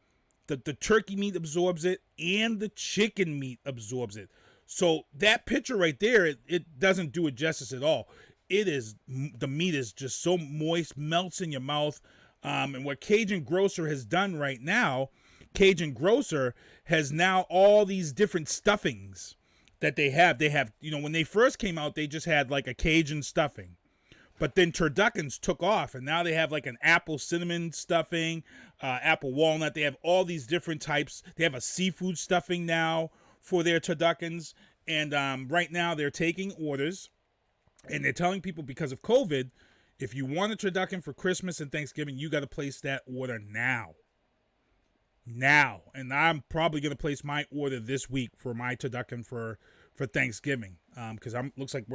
the turkey meat, absorbs it, and the chicken meat absorbs it. So that picture right there, it doesn't do it justice at all. The meat is just so moist, melts in your mouth. And what Cajun Grocer has done right now, Cajun Grocer has now all these different stuffings that they have. They have, when they first came out, they just had like a Cajun stuffing. But then turduckens took off, and now they have like an apple cinnamon stuffing, apple walnut. They have all these different types. They have a seafood stuffing now for their turduckens. And right now they're taking orders, and they're telling people because of COVID, if you want a turducken for Christmas and Thanksgiving, you got to place that order now. Now. And I'm probably going to place my order this week for my turducken for Thanksgiving. Because looks like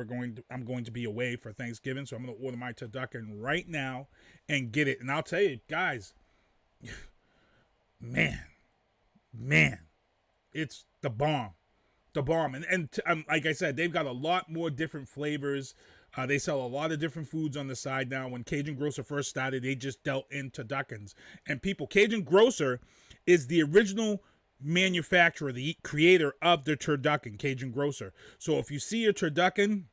I'm going to be away for Thanksgiving. So I'm going to order my turducken right now and get it. And I'll tell you, guys, man, it's the bomb. The bomb. And like I said, they've got a lot more different flavors. They sell a lot of different foods on the side now. When Cajun Grocer first started, they just dealt in turduckens. And Cajun Grocer is the original manufacturer, the creator of the turducken, Cajun Grocer. So if you see a turducken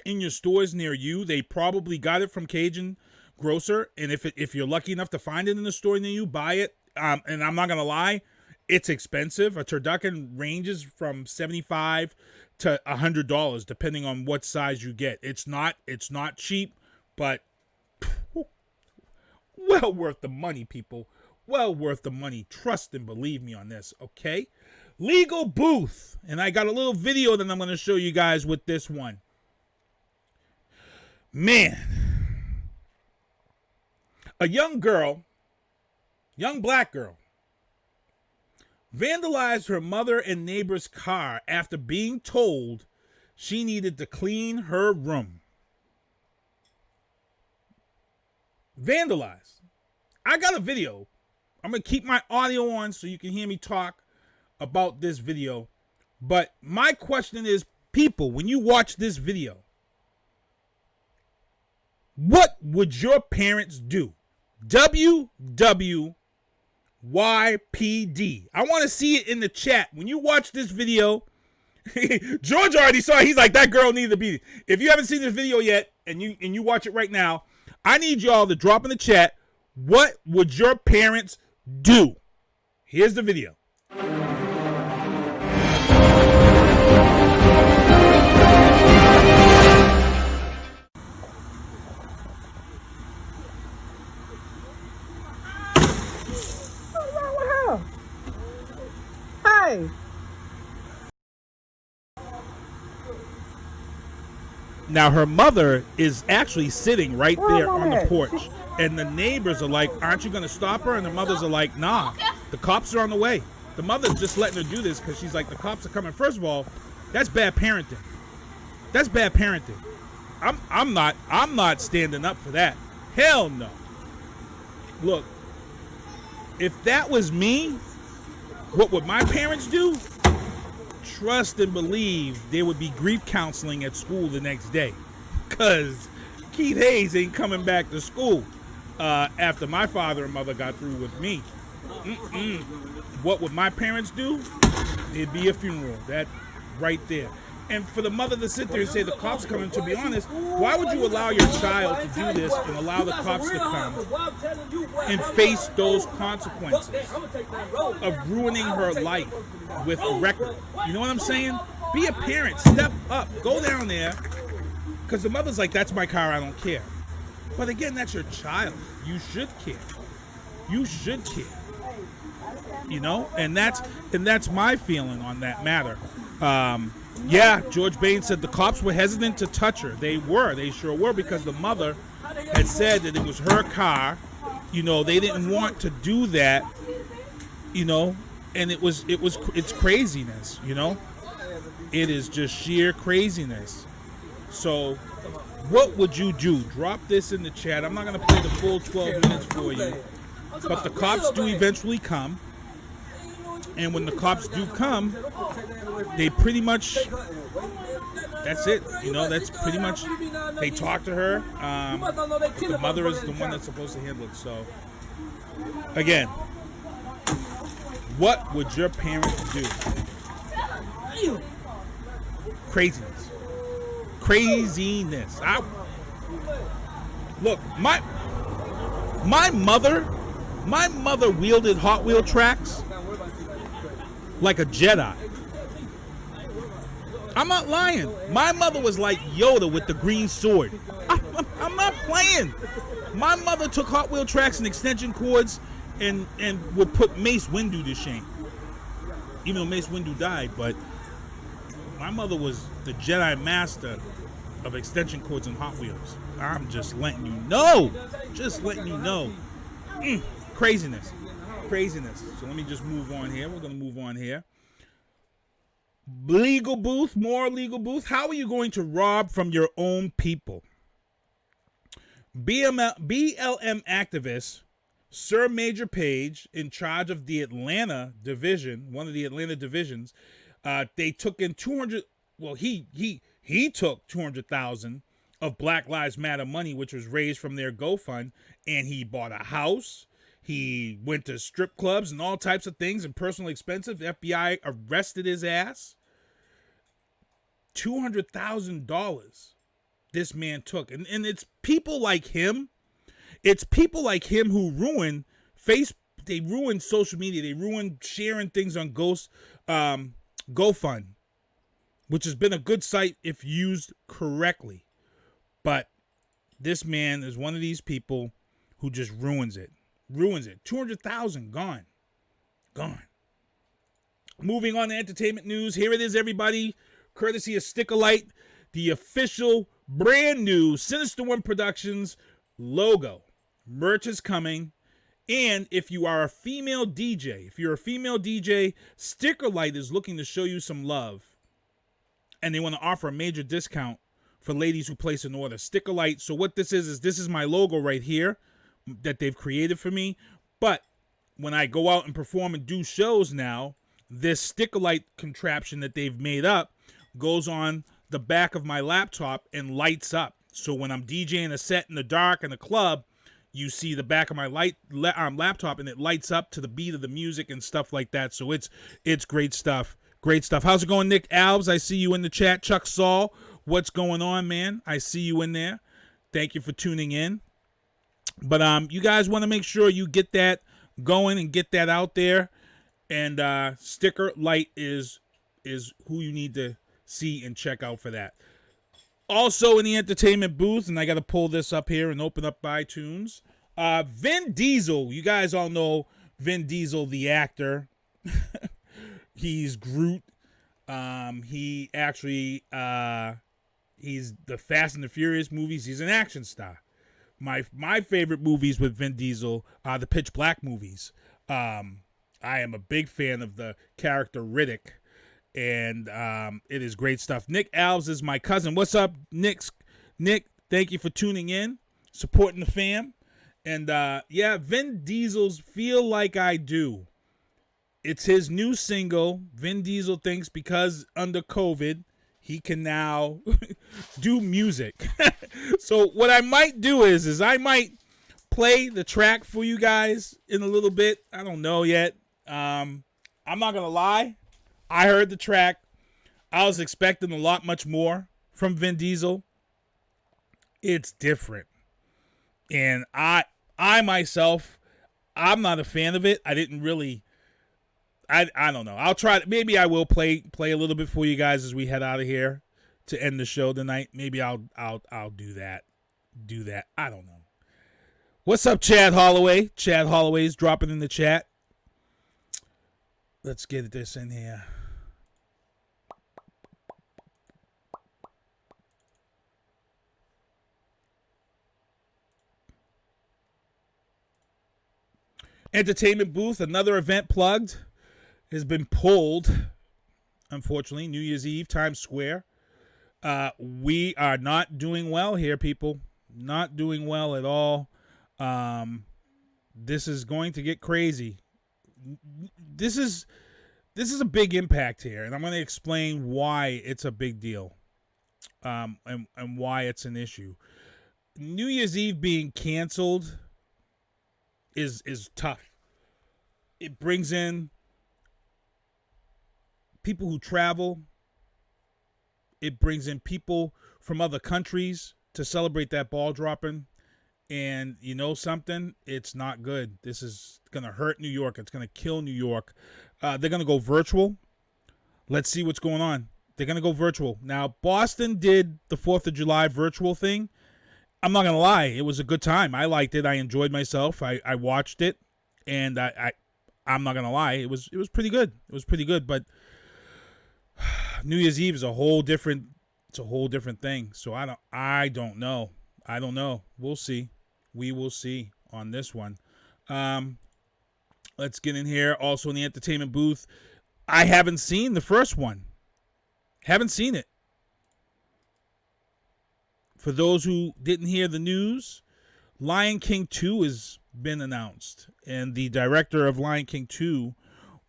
in your stores near you, they probably got it from Cajun Grocer. And if you're lucky enough to find it in the store near you, buy it. And I'm not going to lie, it's expensive. A turducken ranges from $75 to $100 depending on what size you get. It's not cheap, but well worth the money, people. Well worth the money. Trust and believe me on this, okay? Legal booth. And I got a little video that I'm going to show you guys with this one. Man. A young black girl, vandalized her mother and neighbor's car after being told she needed to clean her room. vandalized. I got a video. I'm going to keep my audio on so you can hear me talk about this video. But my question is, people, when you watch this video, what would your parents do? WWYPD. I want to see it in the chat. When you watch this video, George already saw it. He's like, that girl needed to be. If you haven't seen this video yet and you watch it right now, I need y'all to drop in the chat, what would your parents do? Here's the video. Hey. Now, her mother is actually sitting right there on the porch. And the neighbors are like, aren't you going to stop her? And the mothers are like, nah, the cops are on the way. The mother's just letting her do this because she's like, the cops are coming. First of all, that's bad parenting. That's bad parenting. I'm not standing up for that. Hell no. Look, if that was me, what would my parents do? Trust and believe there would be grief counseling at school the next day, because Keith Hayes ain't coming back to school after my father and mother got through with me. What would my parents do? It'd be a funeral. That right there. And for the mother to sit there and say the cops are coming, to be honest, why would you allow your child to do this and allow the cops to come and face those consequences of ruining her life with a record? You know what I'm saying? Be a parent. Step up. Go down there. Because the mother's like, that's my car. I don't care. But again, that's your child. You should care. You should care. You know? And that's my feeling on that matter. Yeah, George Bain said the cops were hesitant to touch her. They sure were, because the mother had said that it was her car. You know, they didn't want to do that, you know, and it's craziness, you know. It is just sheer craziness. So what would you do? Drop this in the chat. I'm not going to play the full 12 minutes for you, but the cops do eventually come. And when the cops do come, they pretty much, that's it. You know, that's pretty much, they talk to her. The mother is the one that's supposed to handle it. So, again, what would your parents do? Craziness. Craziness. Look, my mother wielded Hot Wheel tracks like a Jedi. I'm not lying. My mother was like Yoda with the green sword. I'm not playing. My mother took Hot Wheel tracks and extension cords and would put Mace Windu to shame. Even though Mace Windu died, but my mother was the Jedi master of extension cords and Hot Wheels. I'm just letting you know. Just letting you know. Craziness. Craziness. So let me just move on here. We're going to move on here. Legal booth, more legal booth. How are you going to rob from your own people? BLM activist Sir Major Page, in charge of the Atlanta division, one of the Atlanta divisions, they took in 200. Well, he took 200,000 of Black Lives Matter money, which was raised from their GoFund, and he bought a house. He went to strip clubs and all types of things and personal expenses. The FBI arrested his ass. $200,000 this man took. And it's people like him. It's people like him who ruin they ruin social media. They ruin sharing things on GoFund, which has been a good site if used correctly. But this man is one of these people who just ruins it. 200,000 gone. Moving on to entertainment news. Here it is, everybody. Courtesy of Sticker Light, the official brand new Sinister One Productions logo. Merch is coming. And if you are a female DJ, Sticker Light is looking to show you some love. And they want to offer a major discount for ladies who place an order. Sticker Light. So what this is this is my logo right here that they've created for me. But when I go out and perform and do shows now, this sticker light contraption that they've made up goes on the back of my laptop and lights up. So when I'm DJing a set in the dark in the club, you see the back of my laptop and it lights up to the beat of the music and stuff like that. So it's great stuff. Great stuff. How's it going, Nick Alves? I see you in the chat. Chuck Saul, what's going on, man? I see you in there. Thank you for tuning in. But you guys want to make sure you get that going and get that out there. And sticker light is who you need to see and check out for that. Also in the entertainment booth, and I got to pull this up here and open up iTunes. Vin Diesel. You guys all know Vin Diesel, the actor. He's Groot. He actually he's the Fast and the Furious movies. He's an action star. My favorite movies with Vin Diesel are the Pitch Black movies. I am a big fan of the character Riddick, and it is great stuff. Nick Alves is my cousin. What's up, Nick? Nick, thank you for tuning in, supporting the fam. And yeah, Vin Diesel's Feel Like I Do. It's his new single. Vin Diesel thinks because under COVID, he can now do music. So what I might do is I might play the track for you guys in a little bit. I don't know yet. I'm not going to lie. I heard the track. I was expecting a lot much more from Vin Diesel. It's different. And I myself, I'm not a fan of it. I didn't really... I don't know. I'll try. Maybe I will play a little bit for you guys as we head out of here to end the show tonight. Maybe I'll do that. I don't know. What's up, Chad Holloway? Chad Holloway's dropping in the chat. Let's get this in here. Entertainment booth. Another event plugged. Has been pulled, unfortunately. New Year's Eve, Times Square. We are not doing well here, people. Not doing well at all. This is going to get crazy. This is a big impact here, and I'm going to explain why it's a big deal, and why it's an issue. New Year's Eve being canceled is tough. It brings in people who travel. It brings in people from other countries to celebrate that ball dropping. And you know something? It's not good. This is going to hurt New York. It's going to kill New York. They're going to go virtual. Let's see what's going on. They're going to go virtual. Now, Boston did the 4th of July virtual thing. I'm not going to lie. It was a good time. I liked it. I enjoyed myself. I watched it. And I'm not going to lie. It was pretty good. It was pretty good. But New Year's Eve is a whole different thing. So I don't know. We'll see. We will see on this one. Let's get in here. Also in the entertainment booth. I haven't seen the first one. Haven't seen it. For those who didn't hear the news, Lion King 2 has been announced. And the director of Lion King 2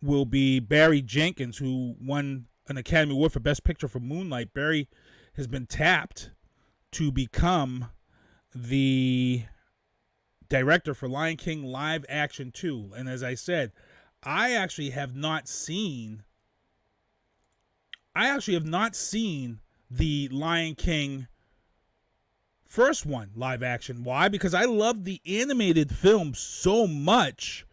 will be Barry Jenkins, who won an Academy Award for Best Picture for Moonlight. Barry has been tapped to become the director for Lion King Live Action 2. And as I said, I actually have not seen the Lion King first one live action. Why? Because I love the animated film so much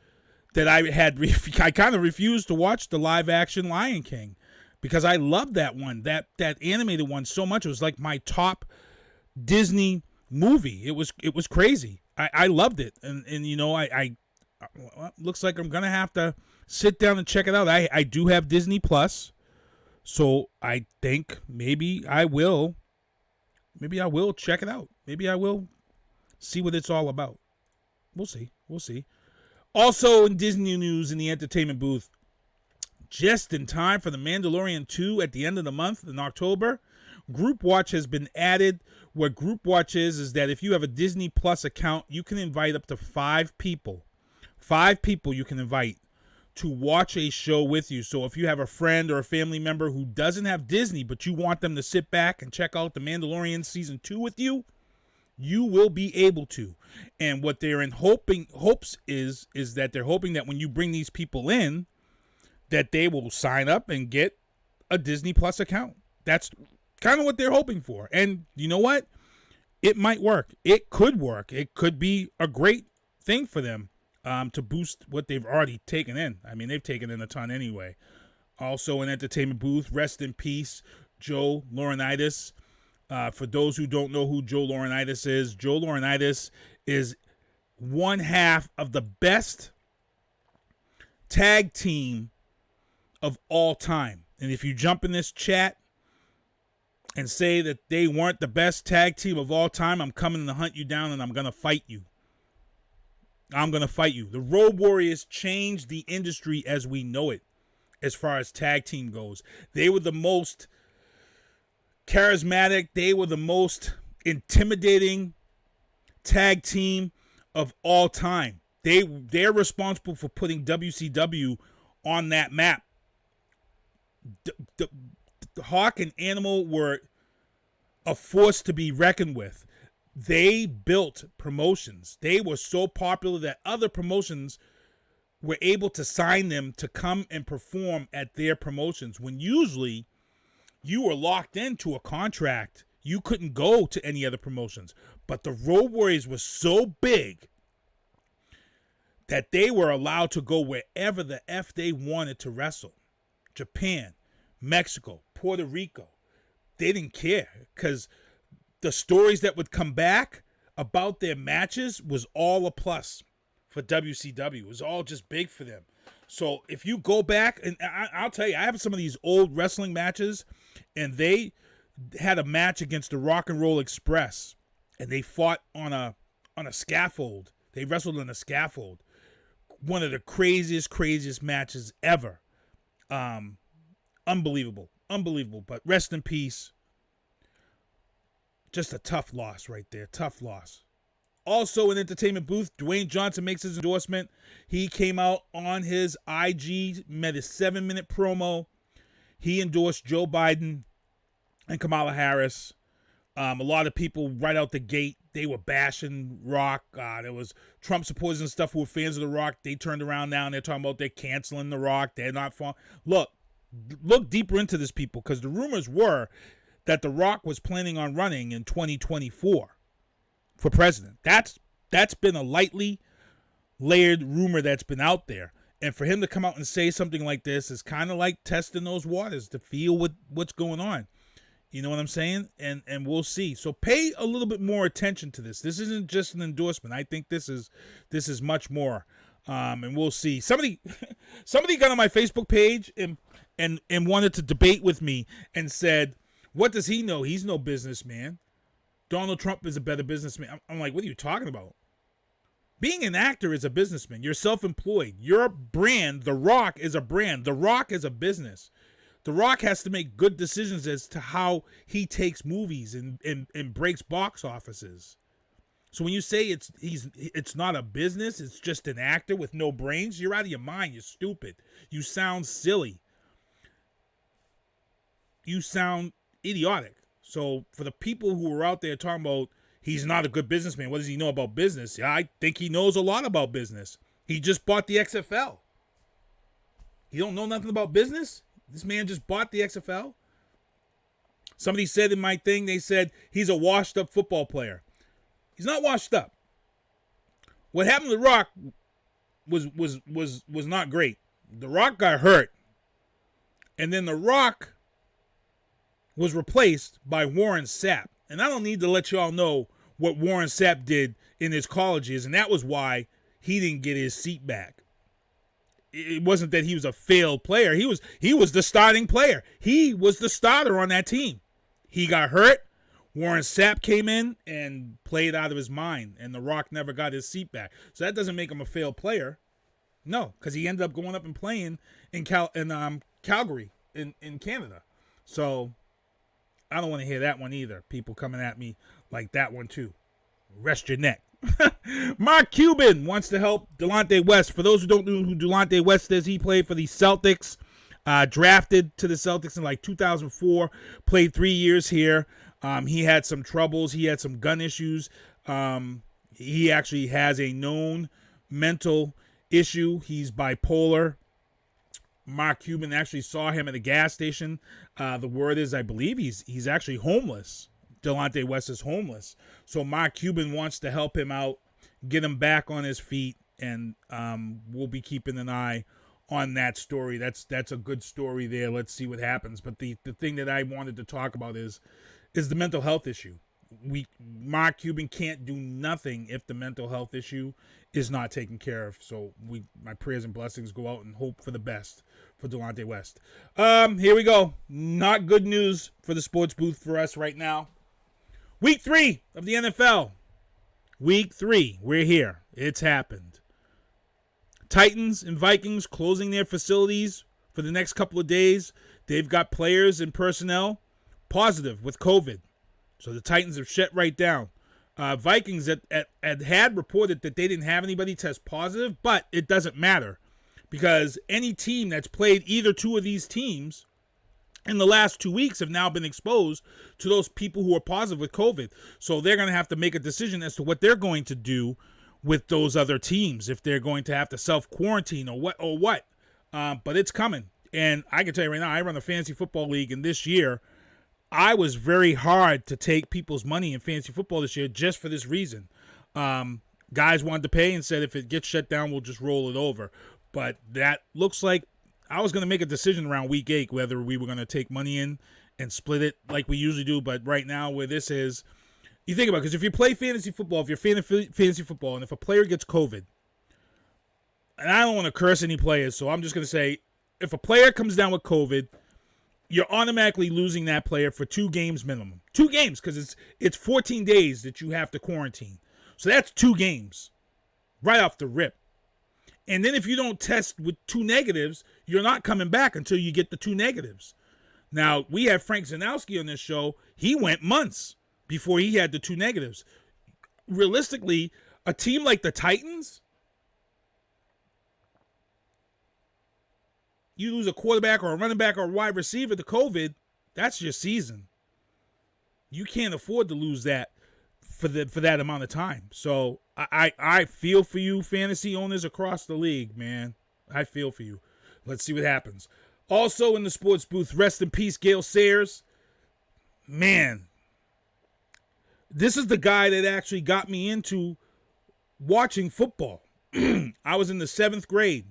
that I kind of refused to watch the live action Lion King. Because I loved that one, that animated one so much. It was like my top Disney movie. It was crazy. I loved it. And you know, looks like I'm going to have to sit down and check it out. I do have Disney Plus. So I think maybe I will check it out. Maybe I will see what it's all about. We'll see. Also in Disney news in the entertainment booth, just in time for The Mandalorian 2 at the end of the month in October, Group Watch has been added. What Group Watch is that if you have a Disney Plus account, you can invite up to 5 people. 5 people you can invite to watch a show with you. So if you have a friend or a family member who doesn't have Disney, but you want them to sit back and check out The Mandalorian Season 2 with you, you will be able to. And what they're in hopes is that they're hoping that when you bring these people in, that they will sign up and get a Disney Plus account. That's kind of what they're hoping for. And you know what? It might work. It could work. It could be a great thing for them to boost what they've already taken in. I mean, they've taken in a ton anyway. Also, an entertainment booth. Rest in peace, Joe Laurinaitis. For those who don't know who Joe Laurinaitis is, Joe Laurinaitis is one half of the best tag team of all time. And if you jump in this chat and say that they weren't the best tag team of all time, I'm coming to hunt you down and I'm going to fight you. I'm going to fight you. The Road Warriors changed the industry as we know it as far as tag team goes. They were the most charismatic. They were the most intimidating tag team of all time. They're responsible for putting WCW on that map. The Hawk and Animal were a force to be reckoned with. They built promotions. They were so popular that other promotions were able to sign them to come and perform at their promotions, when usually you were locked into a contract. You couldn't go to any other promotions. But the Road Warriors were so big that they were allowed to go wherever the F they wanted to wrestle. Japan, Mexico, Puerto Rico. They didn't care, because the stories that would come back about their matches was all a plus for WCW. It was all just big for them. So if you go back, and I'll tell you, I have some of these old wrestling matches, and they had a match against the Rock and Roll Express, and they fought on a scaffold. They wrestled on a scaffold. One of the craziest matches ever. Unbelievable. But rest in peace. Just a tough loss right there. Tough loss. Also in entertainment booth, Dwayne Johnson makes his endorsement. He came out on his IG, made a 7-minute promo. He endorsed Joe Biden and Kamala Harris. A lot of people right out the gate, they were bashing Rock. There was Trump supporters and stuff who were fans of The Rock. They turned around now and they're talking about they're canceling The Rock. They're not fun. Look deeper into this, people, because the rumors were that The Rock was planning on running in 2024 for president. That's been a lightly layered rumor that's been out there. And for him to come out and say something like this is kind of like testing those waters to feel what's going on. You know what I'm saying? And we'll see. So pay a little bit more attention to this. This isn't just an endorsement. I think this is much more. And we'll see. Somebody got on my Facebook page and wanted to debate with me and said, what does he know? He's no businessman. Donald Trump is a better businessman. I'm like, what are you talking about? Being an actor is a businessman. You're self-employed. Your brand, The Rock, is a brand. The Rock is a business. The Rock has to make good decisions as to how he takes movies and breaks box offices. So when you say it's not a business, it's just an actor with no brains, you're out of your mind. You're stupid. You sound silly. You sound idiotic. So for the people who are out there talking about he's not a good businessman, what does he know about business? Yeah, I think he knows a lot about business. He just bought the XFL. He don't know nothing about business? This man just bought the XFL? Somebody said in my thing, they said he's a washed up football player. He's not washed up. What happened to The Rock was not great. The Rock got hurt. And then The Rock was replaced by Warren Sapp. And I don't need to let y'all know what Warren Sapp did in his college years, and that was why he didn't get his seat back. It wasn't that he was a failed player. He was the starting player. He was the starter on that team. He got hurt. Warren Sapp came in and played out of his mind, and The Rock never got his seat back. So that doesn't make him a failed player. No, because he ended up going up and playing in Calgary in Canada. So I don't want to hear that one either. People coming at me like that one too. Rest your neck. Mark Cuban wants to help Delonte West. For those who don't know who Delonte West is, he played for the Celtics. Drafted to the Celtics in like 2004. Played 3 years here. He had some troubles. He had some gun issues. He actually has a known mental issue. He's bipolar. Mark Cuban actually saw him at a gas station. The word is, I believe he's actually homeless. Delonte West is homeless. So Mark Cuban wants to help him out, get him back on his feet, and we'll be keeping an eye on that story. That's a good story there. Let's see what happens. But the thing that I wanted to talk about is the mental health issue. Mark Cuban can't do nothing if the mental health issue is not taken care of. So my prayers and blessings go out and hope for the best for Delonte West. Here we go. Not good news for the sports booth for us right now. Week 3 of the NFL. Week 3. We're here. It's happened. Titans and Vikings closing their facilities for the next couple of days. They've got players and personnel positive with COVID. So the Titans have shut right down. Vikings had reported that they didn't have anybody test positive, but it doesn't matter because any team that's played either two of these teams in the last 2 weeks have now been exposed to those people who are positive with COVID. So they're going to have to make a decision as to what they're going to do with those other teams, if they're going to have to self-quarantine or what. But it's coming. And I can tell you right now, I run a fantasy football league, and this year I was very hard to take people's money in fantasy football this year just for this reason. Guys wanted to pay and said if it gets shut down, we'll just roll it over. But that looks like I was going to make a decision around week 8 whether we were going to take money in and split it like we usually do. But right now where this is, you think about it, because if you play fantasy football, if you're a fan of fantasy football, and if a player gets COVID, and I don't want to curse any players, so I'm just going to say if a player comes down with COVID, you're automatically losing that player for 2 games minimum. 2 games, because it's 14 days that you have to quarantine. So that's 2 games right off the rip. And then if you don't test with 2 negatives, you're not coming back until you get the 2 negatives. Now, we had Frank Zanowski on this show. He went months before he had the 2 negatives. Realistically, a team like the Titans, you lose a quarterback or a running back or a wide receiver to COVID, that's your season. You can't afford to lose that for that amount of time. So I feel for you, fantasy owners across the league, man. I feel for you. Let's see what happens. Also in the sports booth, rest in peace, Gale Sayers. Man, this is the guy that actually got me into watching football. I was in the 7th grade,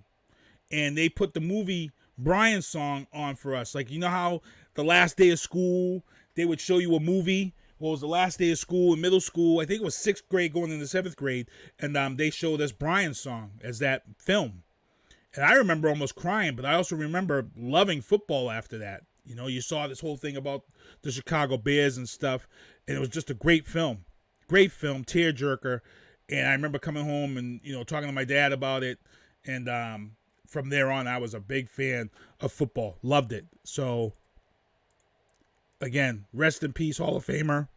and they put the movie Brian song on for us. Like, you know how the last day of school, they would show you a movie? Well, it was the last day of school in middle school. I think it was 6th grade going into 7th grade. And they showed us Brian's song as that film. And I remember almost crying, but I also remember loving football after that. You know, you saw this whole thing about the Chicago Bears and stuff. And it was just a great film. Great film, tearjerker. And I remember coming home and, you know, talking to my dad about it. And from there on, I was a big fan of football. Loved it. So, again, rest in peace, Hall of Famer.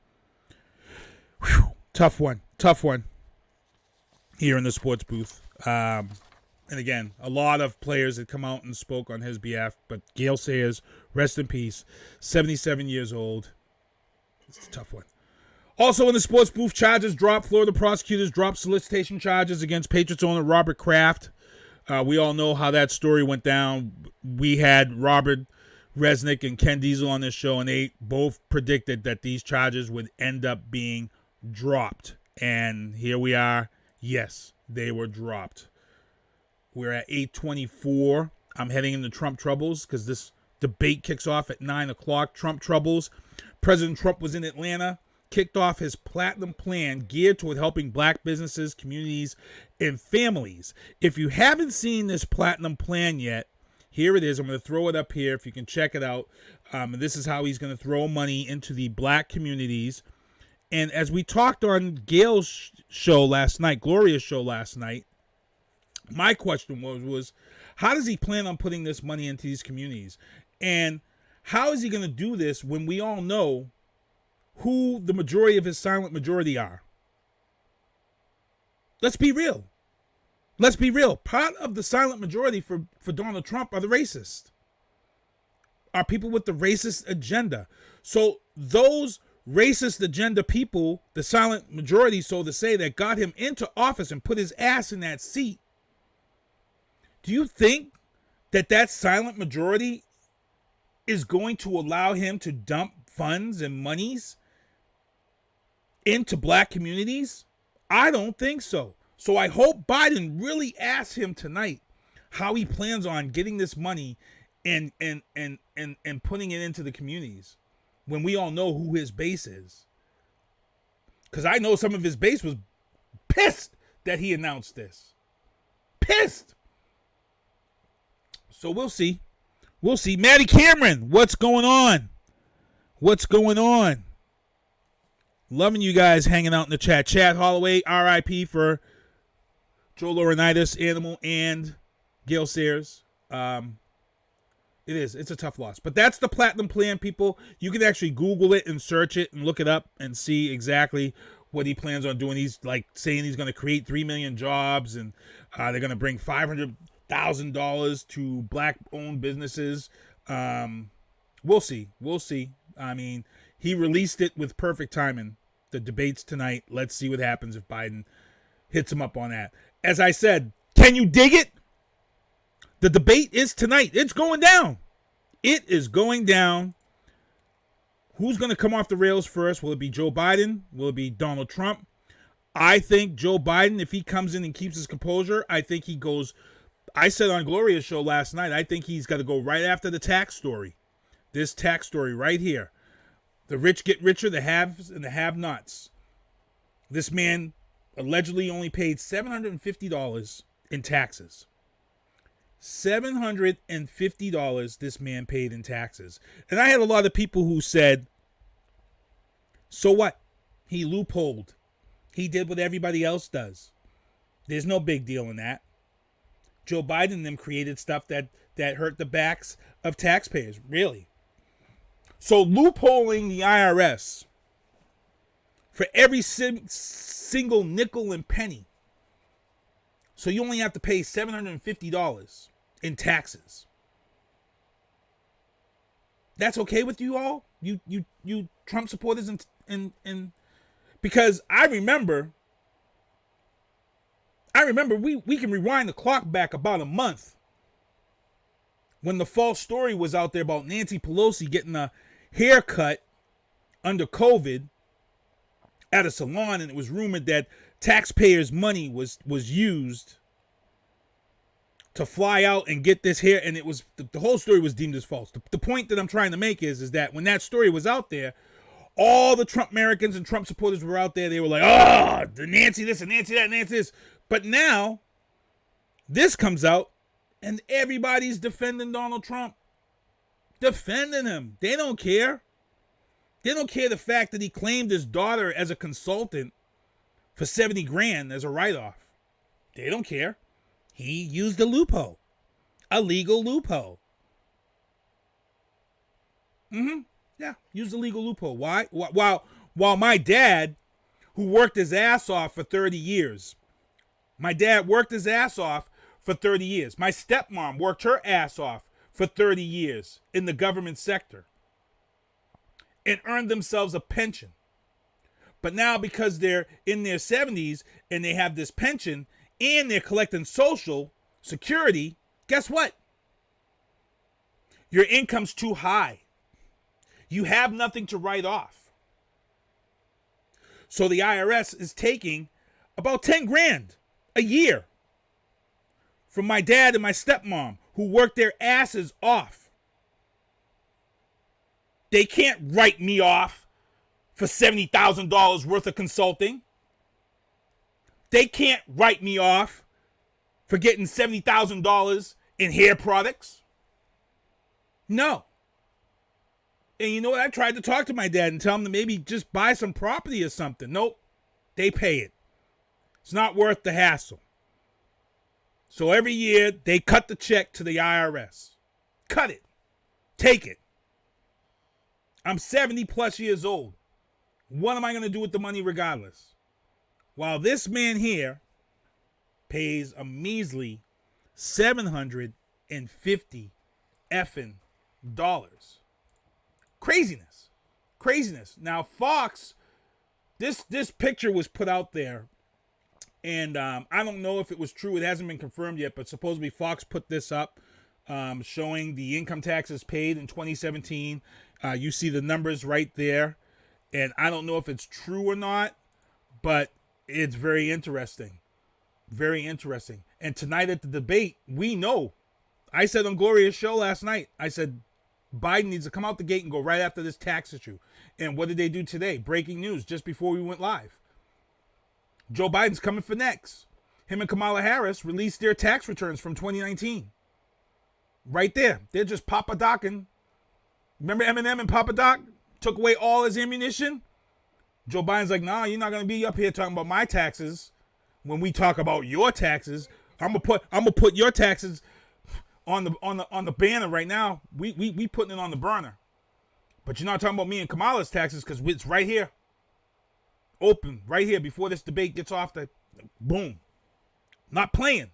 Whew, tough one here in the sports booth. And again, a lot of players had come out and spoke on his behalf, but Gale Sayers, rest in peace, 77 years old. It's a tough one. Also in the sports booth, charges dropped. Florida prosecutors dropped solicitation charges against Patriots owner Robert Kraft. We all know how that story went down. We had Robert Resnick and Ken Diesel on this show, and they both predicted that these charges would end up being dropped. And here we are. Yes, they were dropped. We're at 8:24. I'm heading into Trump troubles because this debate kicks off at 9 o'clock. Trump troubles. President Trump was in Atlanta, kicked off his platinum plan geared toward helping black businesses, communities, and families. If you haven't seen this platinum plan yet, here it is. I'm going to throw it up here if you can check it out. This is how he's going to throw money into the black communities. And as we talked on Gail's show last night, Gloria's show last night, my question was how does he plan on putting this money into these communities? And How is he going to do this when we all know who the majority of his silent majority are? Let's be real. Let's be real. Part of the silent majority for Donald Trump are the racists. Are people with the racist agenda. So those racist agenda people, the silent majority, so to say, that got him into office and put his ass in that seat, do you think that silent majority is going to allow him to dump funds and monies into black communities? I don't think so. So I hope Biden really asks him tonight how he plans on getting this money and putting it into the communities when we all know who his base is. Because I know some of his base was pissed that he announced this. Pissed. So we'll see. We'll see. Maddie Cameron, what's going on? What's going on? Loving you guys hanging out in the chat. Chad Holloway, RIP for Joe Laurinaitis, Animal, and Gail Sayers. It is. It's a tough loss. But that's the Platinum Plan, people. You can actually Google it and search it and look it up and see exactly what he plans on doing. He's like saying he's going to create 3 million jobs, and they're going to bring $500,000 to black-owned businesses. We'll see. We'll see. I mean, he released it with perfect timing. The debate's tonight. Let's see what happens if Biden hits him up on that. As I said, can you dig it? The debate is tonight. It's going down. It is going down. Who's going to come off the rails first? Will it be Joe Biden? Will it be Donald Trump? I think Joe Biden, if he comes in and keeps his composure, I think he goes. I said on Gloria's show last night, I think he's got to go right after the tax story. This tax story right here. The rich get richer, the haves and the have-nots. This man allegedly only paid $750 in taxes. $750 this man paid in taxes. And I had a lot of people who said, so what? He loopholed. He did what everybody else does. There's no big deal in that. Joe Biden and them created stuff that hurt the backs of taxpayers. Really. So loopholing the IRS for every single nickel and penny. So you only have to pay $750 in taxes. That's okay with you all? You Trump supporters and because I remember we can rewind the clock back about a month when the false story was out there about Nancy Pelosi getting a haircut under COVID at a salon, and it was rumored that taxpayers' money was used to fly out and get this hair, and it was the whole story was deemed as false. The point that I'm trying to make is that when that story was out there, all the Trump Americans and Trump supporters were out there. They were like, oh, the Nancy this and Nancy that and Nancy this. But now this comes out and everybody's defending Donald Trump. Defending him. They don't care. They don't care the fact that he claimed his daughter as a consultant for $70,000 as a write-off. They don't care. He used a loophole. A legal loophole. Yeah, used a legal loophole. Why? While my dad, who worked his ass off for 30 years, my dad worked his ass off for 30 years. My stepmom worked her ass off for 30 years in the government sector and earned themselves a pension. But now because they're in their 70s and they have this pension and they're collecting Social Security, guess what? Your income's too high. You have nothing to write off. So the IRS is taking about $10,000 a year from my dad and my stepmom who worked their asses off. They can't write me off for $70,000 worth of consulting. They can't write me off for getting $70,000 in hair products. No. And you know what? I tried to talk to my dad and tell him to maybe just buy some property or something. Nope. They pay it. It's not worth the hassle. So every year they cut the check to the IRS. Cut it. Take it. I'm 70 plus years old. What am I going to do with the money regardless? While this man here pays a measly $750 effing dollars. Craziness. Now, Fox, this picture was put out there, and I don't know if it was true. It hasn't been confirmed yet, but supposedly Fox put this up, showing the income taxes paid in 2017. You see the numbers right there, and I don't know if it's true or not, but it's very interesting. Very interesting. And tonight at the debate, we know. I said on Gloria's show last night, I said Biden needs to come out the gate and go right after this tax issue. And what did they do today? Breaking news just before we went live. Joe Biden's coming for next. Him and Kamala Harris released their tax returns from 2019. Right there. They're just Papa Docking. Remember Eminem and Papa Doc took away all his ammunition? Joe Biden's like, nah, you're not going to be up here talking about my taxes. When we talk about your taxes, I'm gonna put your taxes on the banner right now. We putting it on the burner. But you're not talking about me and Kamala's taxes because it's right here. Open right here before this debate gets off the boom. Not playing.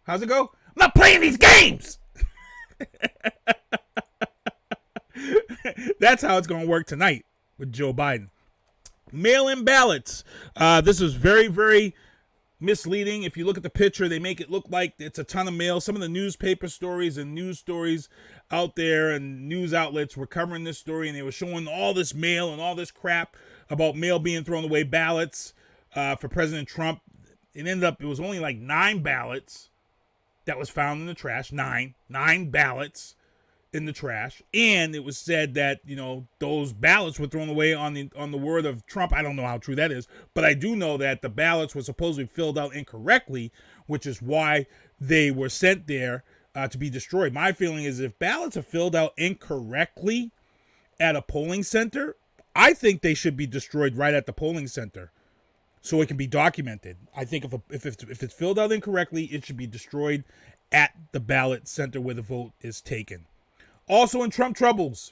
How's it go? I'm not playing these games. That's how it's gonna work tonight with Joe Biden. Mail-in ballots. This is very, very misleading. If you look at the picture, they make it look like it's a ton of mail. Some of the newspaper stories and news stories out there and news outlets were covering this story, and they were showing all this mail and all this crap about mail being thrown away, ballots for President Trump. It ended up, it was only like 9 ballots that was found in the trash. 9 ballots in the trash, and it was said that, you know, those ballots were thrown away on the word of Trump. I don't know how true that is, but I do know that the ballots were supposedly filled out incorrectly, which is why they were sent there to be destroyed. My feeling is if ballots are filled out incorrectly at a polling center, I think they should be destroyed right at the polling center so it can be documented. I think if it's filled out incorrectly, it should be destroyed at the ballot center where the vote is taken. Also in Trump troubles,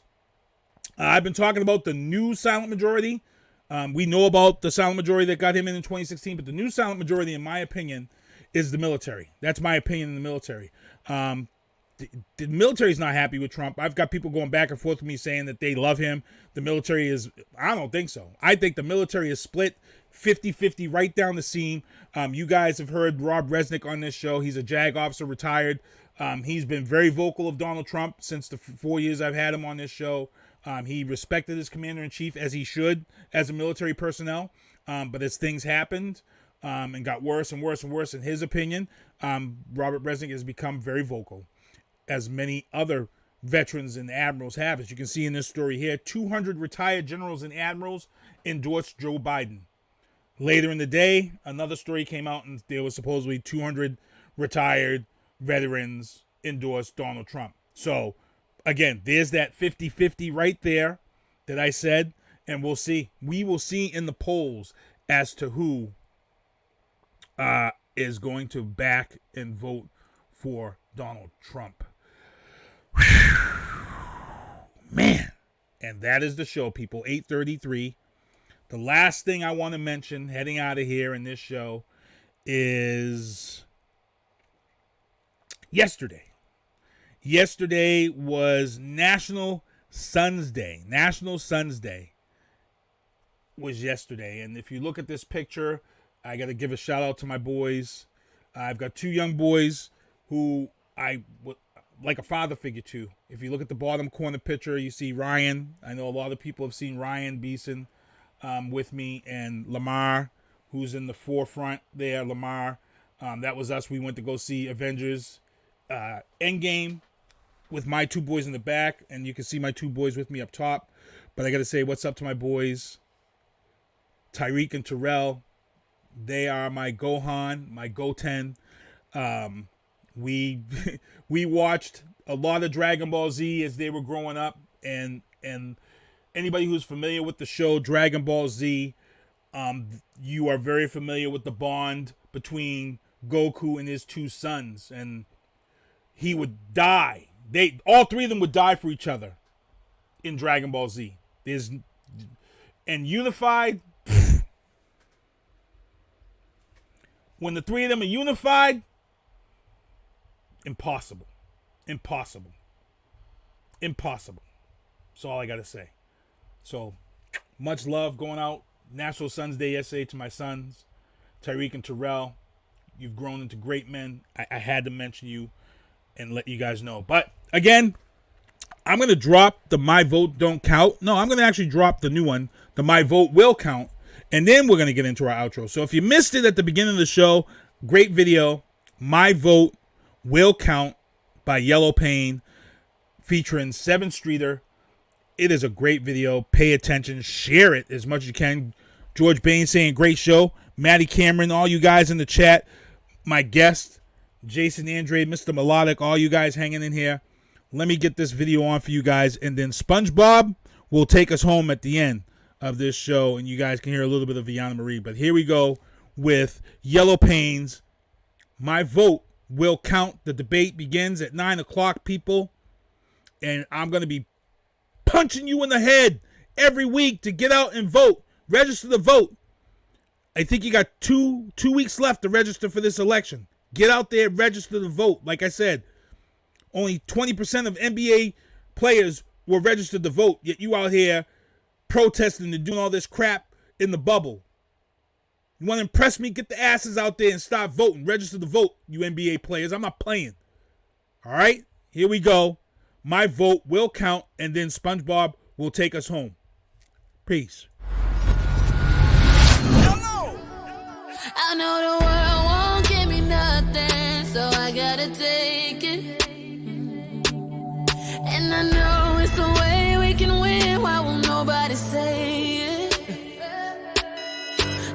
I've been talking about the new silent majority. We know about the silent majority that got him in 2016, but the new silent majority, in my opinion, is the military. That's my opinion in the military. The military is not happy with Trump. I've got people going back and forth with me saying that they love him. The military is, I don't think so. I think the military is split 50-50 right down the seam. You guys have heard Rob Resnick on this show. He's a JAG officer, retired. He's been very vocal of Donald Trump since the 4 years I've had him on this show. He respected his commander-in-chief, as he should, as a military personnel. But as things happened and got worse and worse and worse, in his opinion, Robert Resnick has become very vocal, as many other veterans and admirals have. As you can see in this story here, 200 retired generals and admirals endorsed Joe Biden. Later in the day, another story came out, and there was supposedly 200 retired veterans endorsed Donald Trump. So, again, there's that 50-50 right there that I said, and we'll see. We will see in the polls as to who is going to back and vote for Donald Trump. Man. And that is the show, people. 8:33. The last thing I want to mention heading out of here in this show is yesterday. Yesterday was National Sons Day. National Sons Day was yesterday. And if you look at this picture, I got to give a shout out to my boys. I've got 2 young boys who I like a father figure to. If you look at the bottom corner picture, you see Ryan. I know a lot of people have seen Ryan Beeson with me, and Lamar, who's in the forefront there. Lamar, that was us. We went to go see Avengers Endgame with my 2 boys in the back, and you can see my 2 boys with me up top. But I got to say what's up to my boys, Tyreek and Terrell. They are my Gohan, my Goten. We watched a lot of Dragon Ball Z as they were growing up, and anybody who's familiar with the show Dragon Ball Z, you are very familiar with the bond between Goku and his 2 sons, and he would die. All 3 of them would die for each other. in Dragon Ball Z. And unified, when the three of them are unified, impossible. Impossible. Impossible. That's all I got to say. So, much love going out. National Sons Day yesterday to my sons, Tyreek and Terrell. You've grown into great men. I had to mention you and let you guys know. But, again, I'm going to drop the My Vote Don't Count. No, I'm going to actually drop the new one, the My Vote Will Count. And then we're going to get into our outro. So if you missed it at the beginning of the show, great video, My Vote Will Count by Yellow Pain, featuring 7th Streeter. It is a great video. Pay attention. Share it as much as you can. George Bain saying, great show. Maddie Cameron, all you guys in the chat. My guest, Jason Andrade, Mr. Melodic, all you guys hanging in here. Let me get this video on for you guys. And then SpongeBob will take us home at the end of this show. And you guys can hear a little bit of Viana Marie. But here we go with Yellow Pains. My Vote Will Count. The debate begins at 9 o'clock, people. And I'm going to be punching you in the head every week to get out and vote. Register to vote. I think you got two weeks left to register for this election. Get out there, register to vote. Like I said, only 20% of NBA players were registered to vote, yet you out here protesting and doing all this crap in the bubble. You want to impress me? Get the asses out there and start voting. Register to vote, you NBA players. I'm not playing. All right? Here we go. My vote will count, and then SpongeBob will take us home. Peace. I know the world won't give me nothing, so I gotta take it. And I know it's the way we can win. Why won't nobody say it?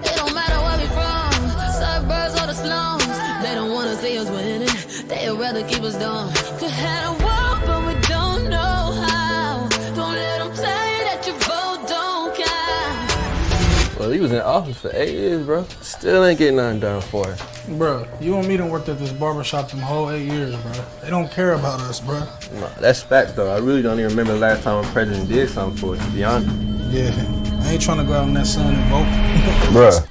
It don't matter where we from, suburbs or the slums. They don't wanna see us winning. They'd rather keep us dumb. Could have a walk, but we don't know how. Don't let them tell you that your vote don't count. Well, he was in office for 8 years, bro. Still ain't getting nothing done for it. Bro, you and me done worked at this barbershop them whole 8 years, bro. They don't care about us, bro. No, that's fact, though. I really don't even remember the last time a president did something for it, to be honest. Yeah, I ain't trying to go out in that sun and vote. Bruh.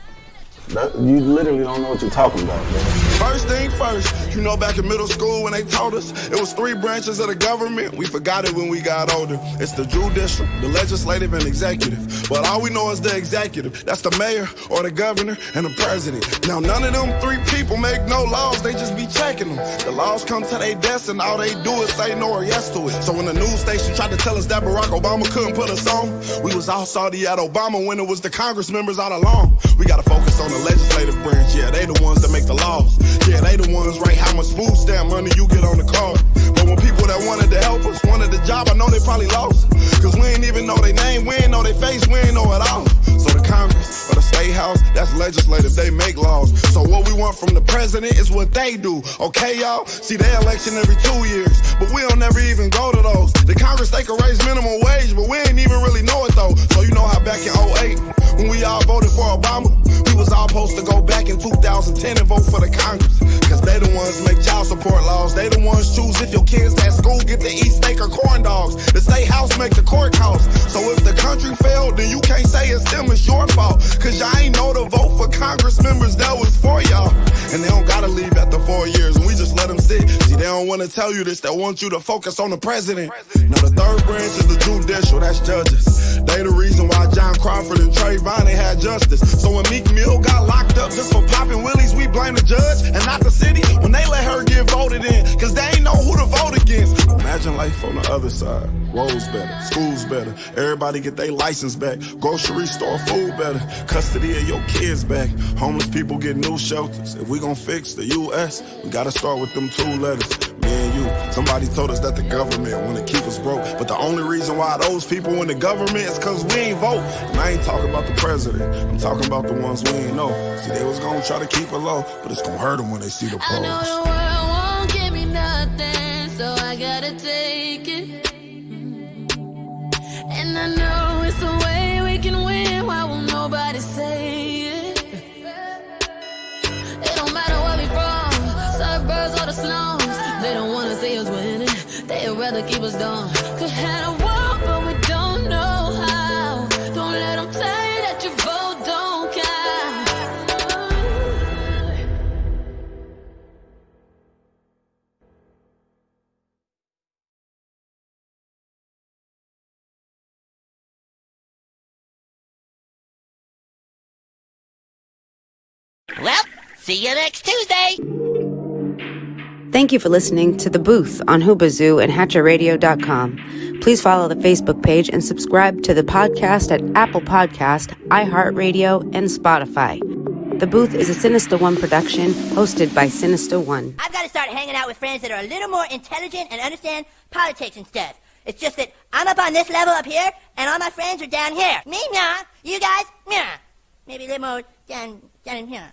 You literally don't know what you're talking about, man. First thing first, you know back in middle school when they taught us it was 3 branches of the government. We forgot it when we got older. It's the judicial, the legislative, and executive. But all we know is the executive. That's the mayor or the governor and the president. Now none of them 3 people make no laws. They just be checking them. The laws come to their desk and all they do is say no or yes to it. So when the news station tried to tell us that Barack Obama couldn't put us on, we was all salty at Obama when it was the Congress members all along. We gotta focus on the legislative branch, yeah, they the ones that make the laws. Yeah, they the ones write how much food stamp money you get on the card. But when people that wanted to help us wanted the job, I know they probably lost. Cause we ain't even know their name, we ain't know their face, we ain't know it all. So the Congress or the State House, that's legislative, they make laws. So what we want from the president is what they do, okay y'all? See, they election every 2 years, but we don't never even go to those. The Congress, they can raise minimum wage, but we ain't even really know it though. So you know how back in 08, when we all voted for Obama, we was all supposed to go back in 2010 and vote for the Congress. Cause they the ones make child support laws. They the ones choose if your kids at school get to eat steak or corn dogs. The state house make the court costs. So if the country failed, then you can't say it's them, it's your fault. Cause y'all ain't know to vote for Congress members that was for y'all. And they don't gotta leave after 4 years, and we just let them sit. See, they don't wanna tell you this, they want you to focus on the president. Now the 3rd branch is the judicial, that's judges. They the reason why John Crawford and Trayvon ain't had justice. So when Meek Mill got locked up just for popping willies, we blame the judge and not the city when they let her get voted in, cause they ain't know who to vote against. Imagine life on the other side. Roads better, schools better, everybody get their license back, grocery store food better, custody of your kids back, homeless people get new shelters. If we gon' fix the U.S., we gotta start with them 2 letters. Me and you, somebody told us that the government wanna keep us broke, but the only reason why those people in the government is cause we ain't vote. And I ain't talking about the president, I'm talking about the ones we ain't know. See, they was gonna try to keep it low, but it's gonna hurt them when they see the polls. I know the world won't give me nothing, so I gotta take it. And I know it's the way we can win. Why won't nobody say it? It don't matter where we from, suburbs or the slums. They don't wanna see us winning. They'd rather keep us dumb. Could have a walk, but we don't. Well, see you next Tuesday. Thank you for listening to The Booth on Whoobazoo and HatcherRadio.com. Please follow the Facebook page and subscribe to the podcast at Apple Podcast, iHeartRadio, and Spotify. The Booth is a Sinister One production hosted by Sinister One. I've got to start hanging out with friends that are a little more intelligent and understand politics and stuff. It's just that I'm up on this level up here, and all my friends are down here. Me, nah. You guys, nah. Maybe a little more down in here.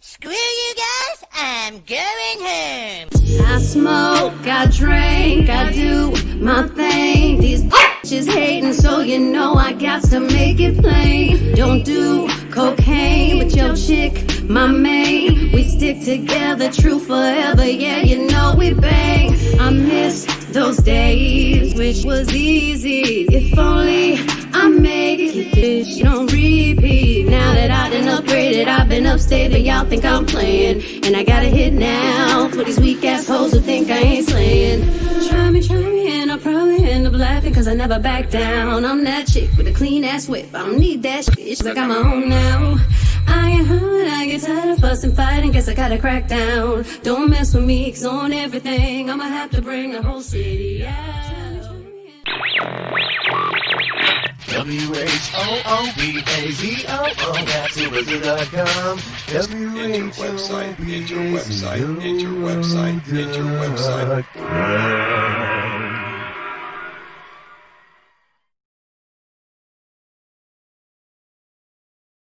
Screw you guys, I'm going home. I smoke, I drink, I do my thing. These bitches hating, so you know I got to make it plain. Don't do cocaine, but your chick, my main. We stick together, true forever, yeah, you know we bang. I miss those days, which was easy. If only I make it, this don't repeat. Now that I done upgraded, I've been upstate, and y'all think I'm playing. And I got a hit now for these weak ass hoes who think I ain't slaying. Try me, and I'll probably end up laughing, cause I never back down. I'm that chick with a clean ass whip, I don't need that shit, I got my own now. I get hurt, I get tired of fussing, fighting, guess I gotta crack down. Don't mess with me, cause on everything, I'ma have to bring the whole city out. WHOOBAZOO, that's Whoobazoo.com. Enter website.